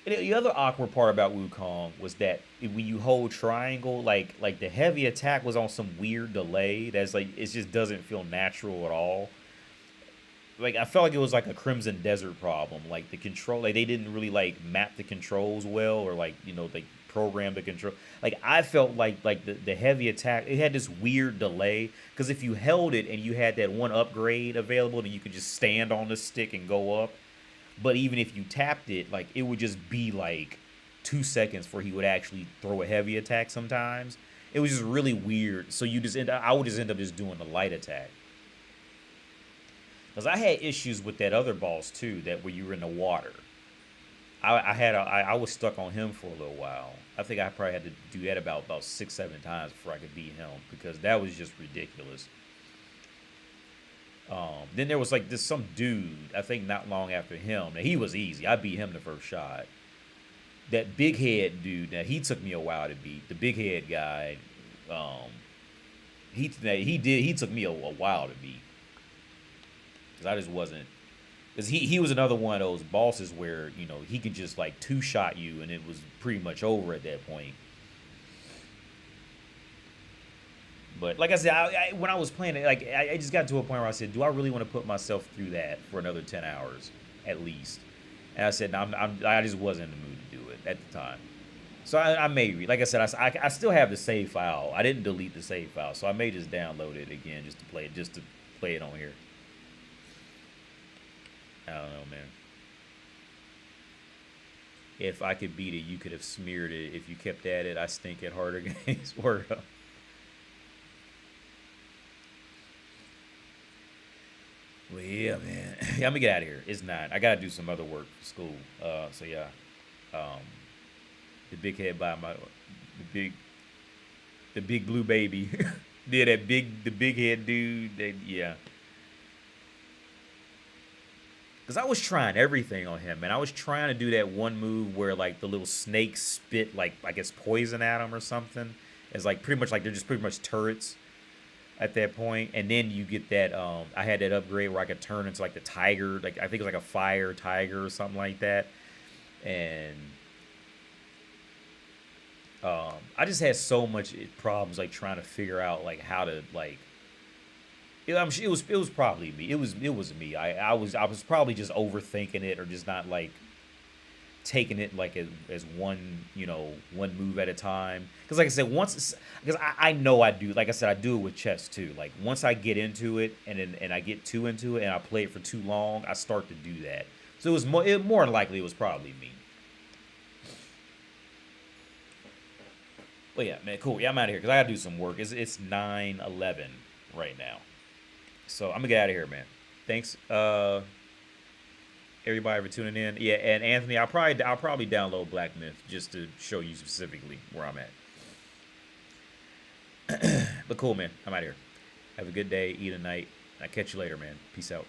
And the other awkward part about Wukong was that when you hold triangle, like the heavy attack was on some weird delay. That's like, it just doesn't feel natural at all. Like, I felt like it was like a Crimson Desert problem. Like the control, like they didn't really like map the controls well, or like, you know, like program the control. Like I felt like the heavy attack, it had this weird delay, because if you held it and you had that one upgrade available, then you could just stand on the stick and go up. But even if you tapped it, like it would just be like 2 seconds before he would actually throw a heavy attack sometimes. It was just really weird. So I would just end up just doing the light attack. Because I had issues with that other boss too, that where you were in the water. I was stuck on him for a little while. I think I probably had to do that about 6-7 times before I could beat him, because that was just ridiculous. Then there was like some dude, I think not long after him. Now, he was easy. I beat him the first shot. That big head dude, now he took me a while to beat. The big head guy, he took me a while to beat. Because I just wasn't. Because he was another one of those bosses where, you know, he could just like 2-shot you and it was pretty much over at that point. But like I said, when I was playing it, like I just got to a point where I said, do I really want to put myself through that for another 10 hours at least? And I said, no, I just wasn't in the mood to do it at the time. So I may, like I said, I still have the save file. I didn't delete the save file, so I may just download it again just to play it on here. I don't know, man. If I could beat it, you could have smeared it. If you kept at it, I stink at harder games. Word up. Well, yeah, man. Yeah, I'm gonna get out of here. It's 9. I gotta do some other work for school. So yeah. The big head by the big blue baby. Yeah, the big head dude. Yeah. Cause I was trying everything on him, man. I was trying to do that one move where like the little snakes spit like I guess poison at him or something. It's like pretty much like they're just pretty much turrets at that point. And then you get that I had that upgrade where I could turn into like the tiger, like I think it was like a fire tiger or something like that. And I just had so much problems like trying to figure out like how to like. It was probably me. It was me. I was probably just overthinking it or just not like taking it like as one one move at a time. Because like I said, because I know I do. Like I said, I do it with chess too. Like once I get into it and I get too into it and I play it for too long, I start to do that. So it was more than likely it was probably me. But yeah, man, cool. Yeah, I'm out of here because I gotta do some work. It's 9:11 right now. So I'm gonna get out of here, man. Thanks, everybody for tuning in. Yeah, and Anthony, I'll probably download Black Myth just to show you specifically where I'm at. But cool, man. I'm out of here. Have a good day. Eat a night. I'll catch you later, man. Peace out.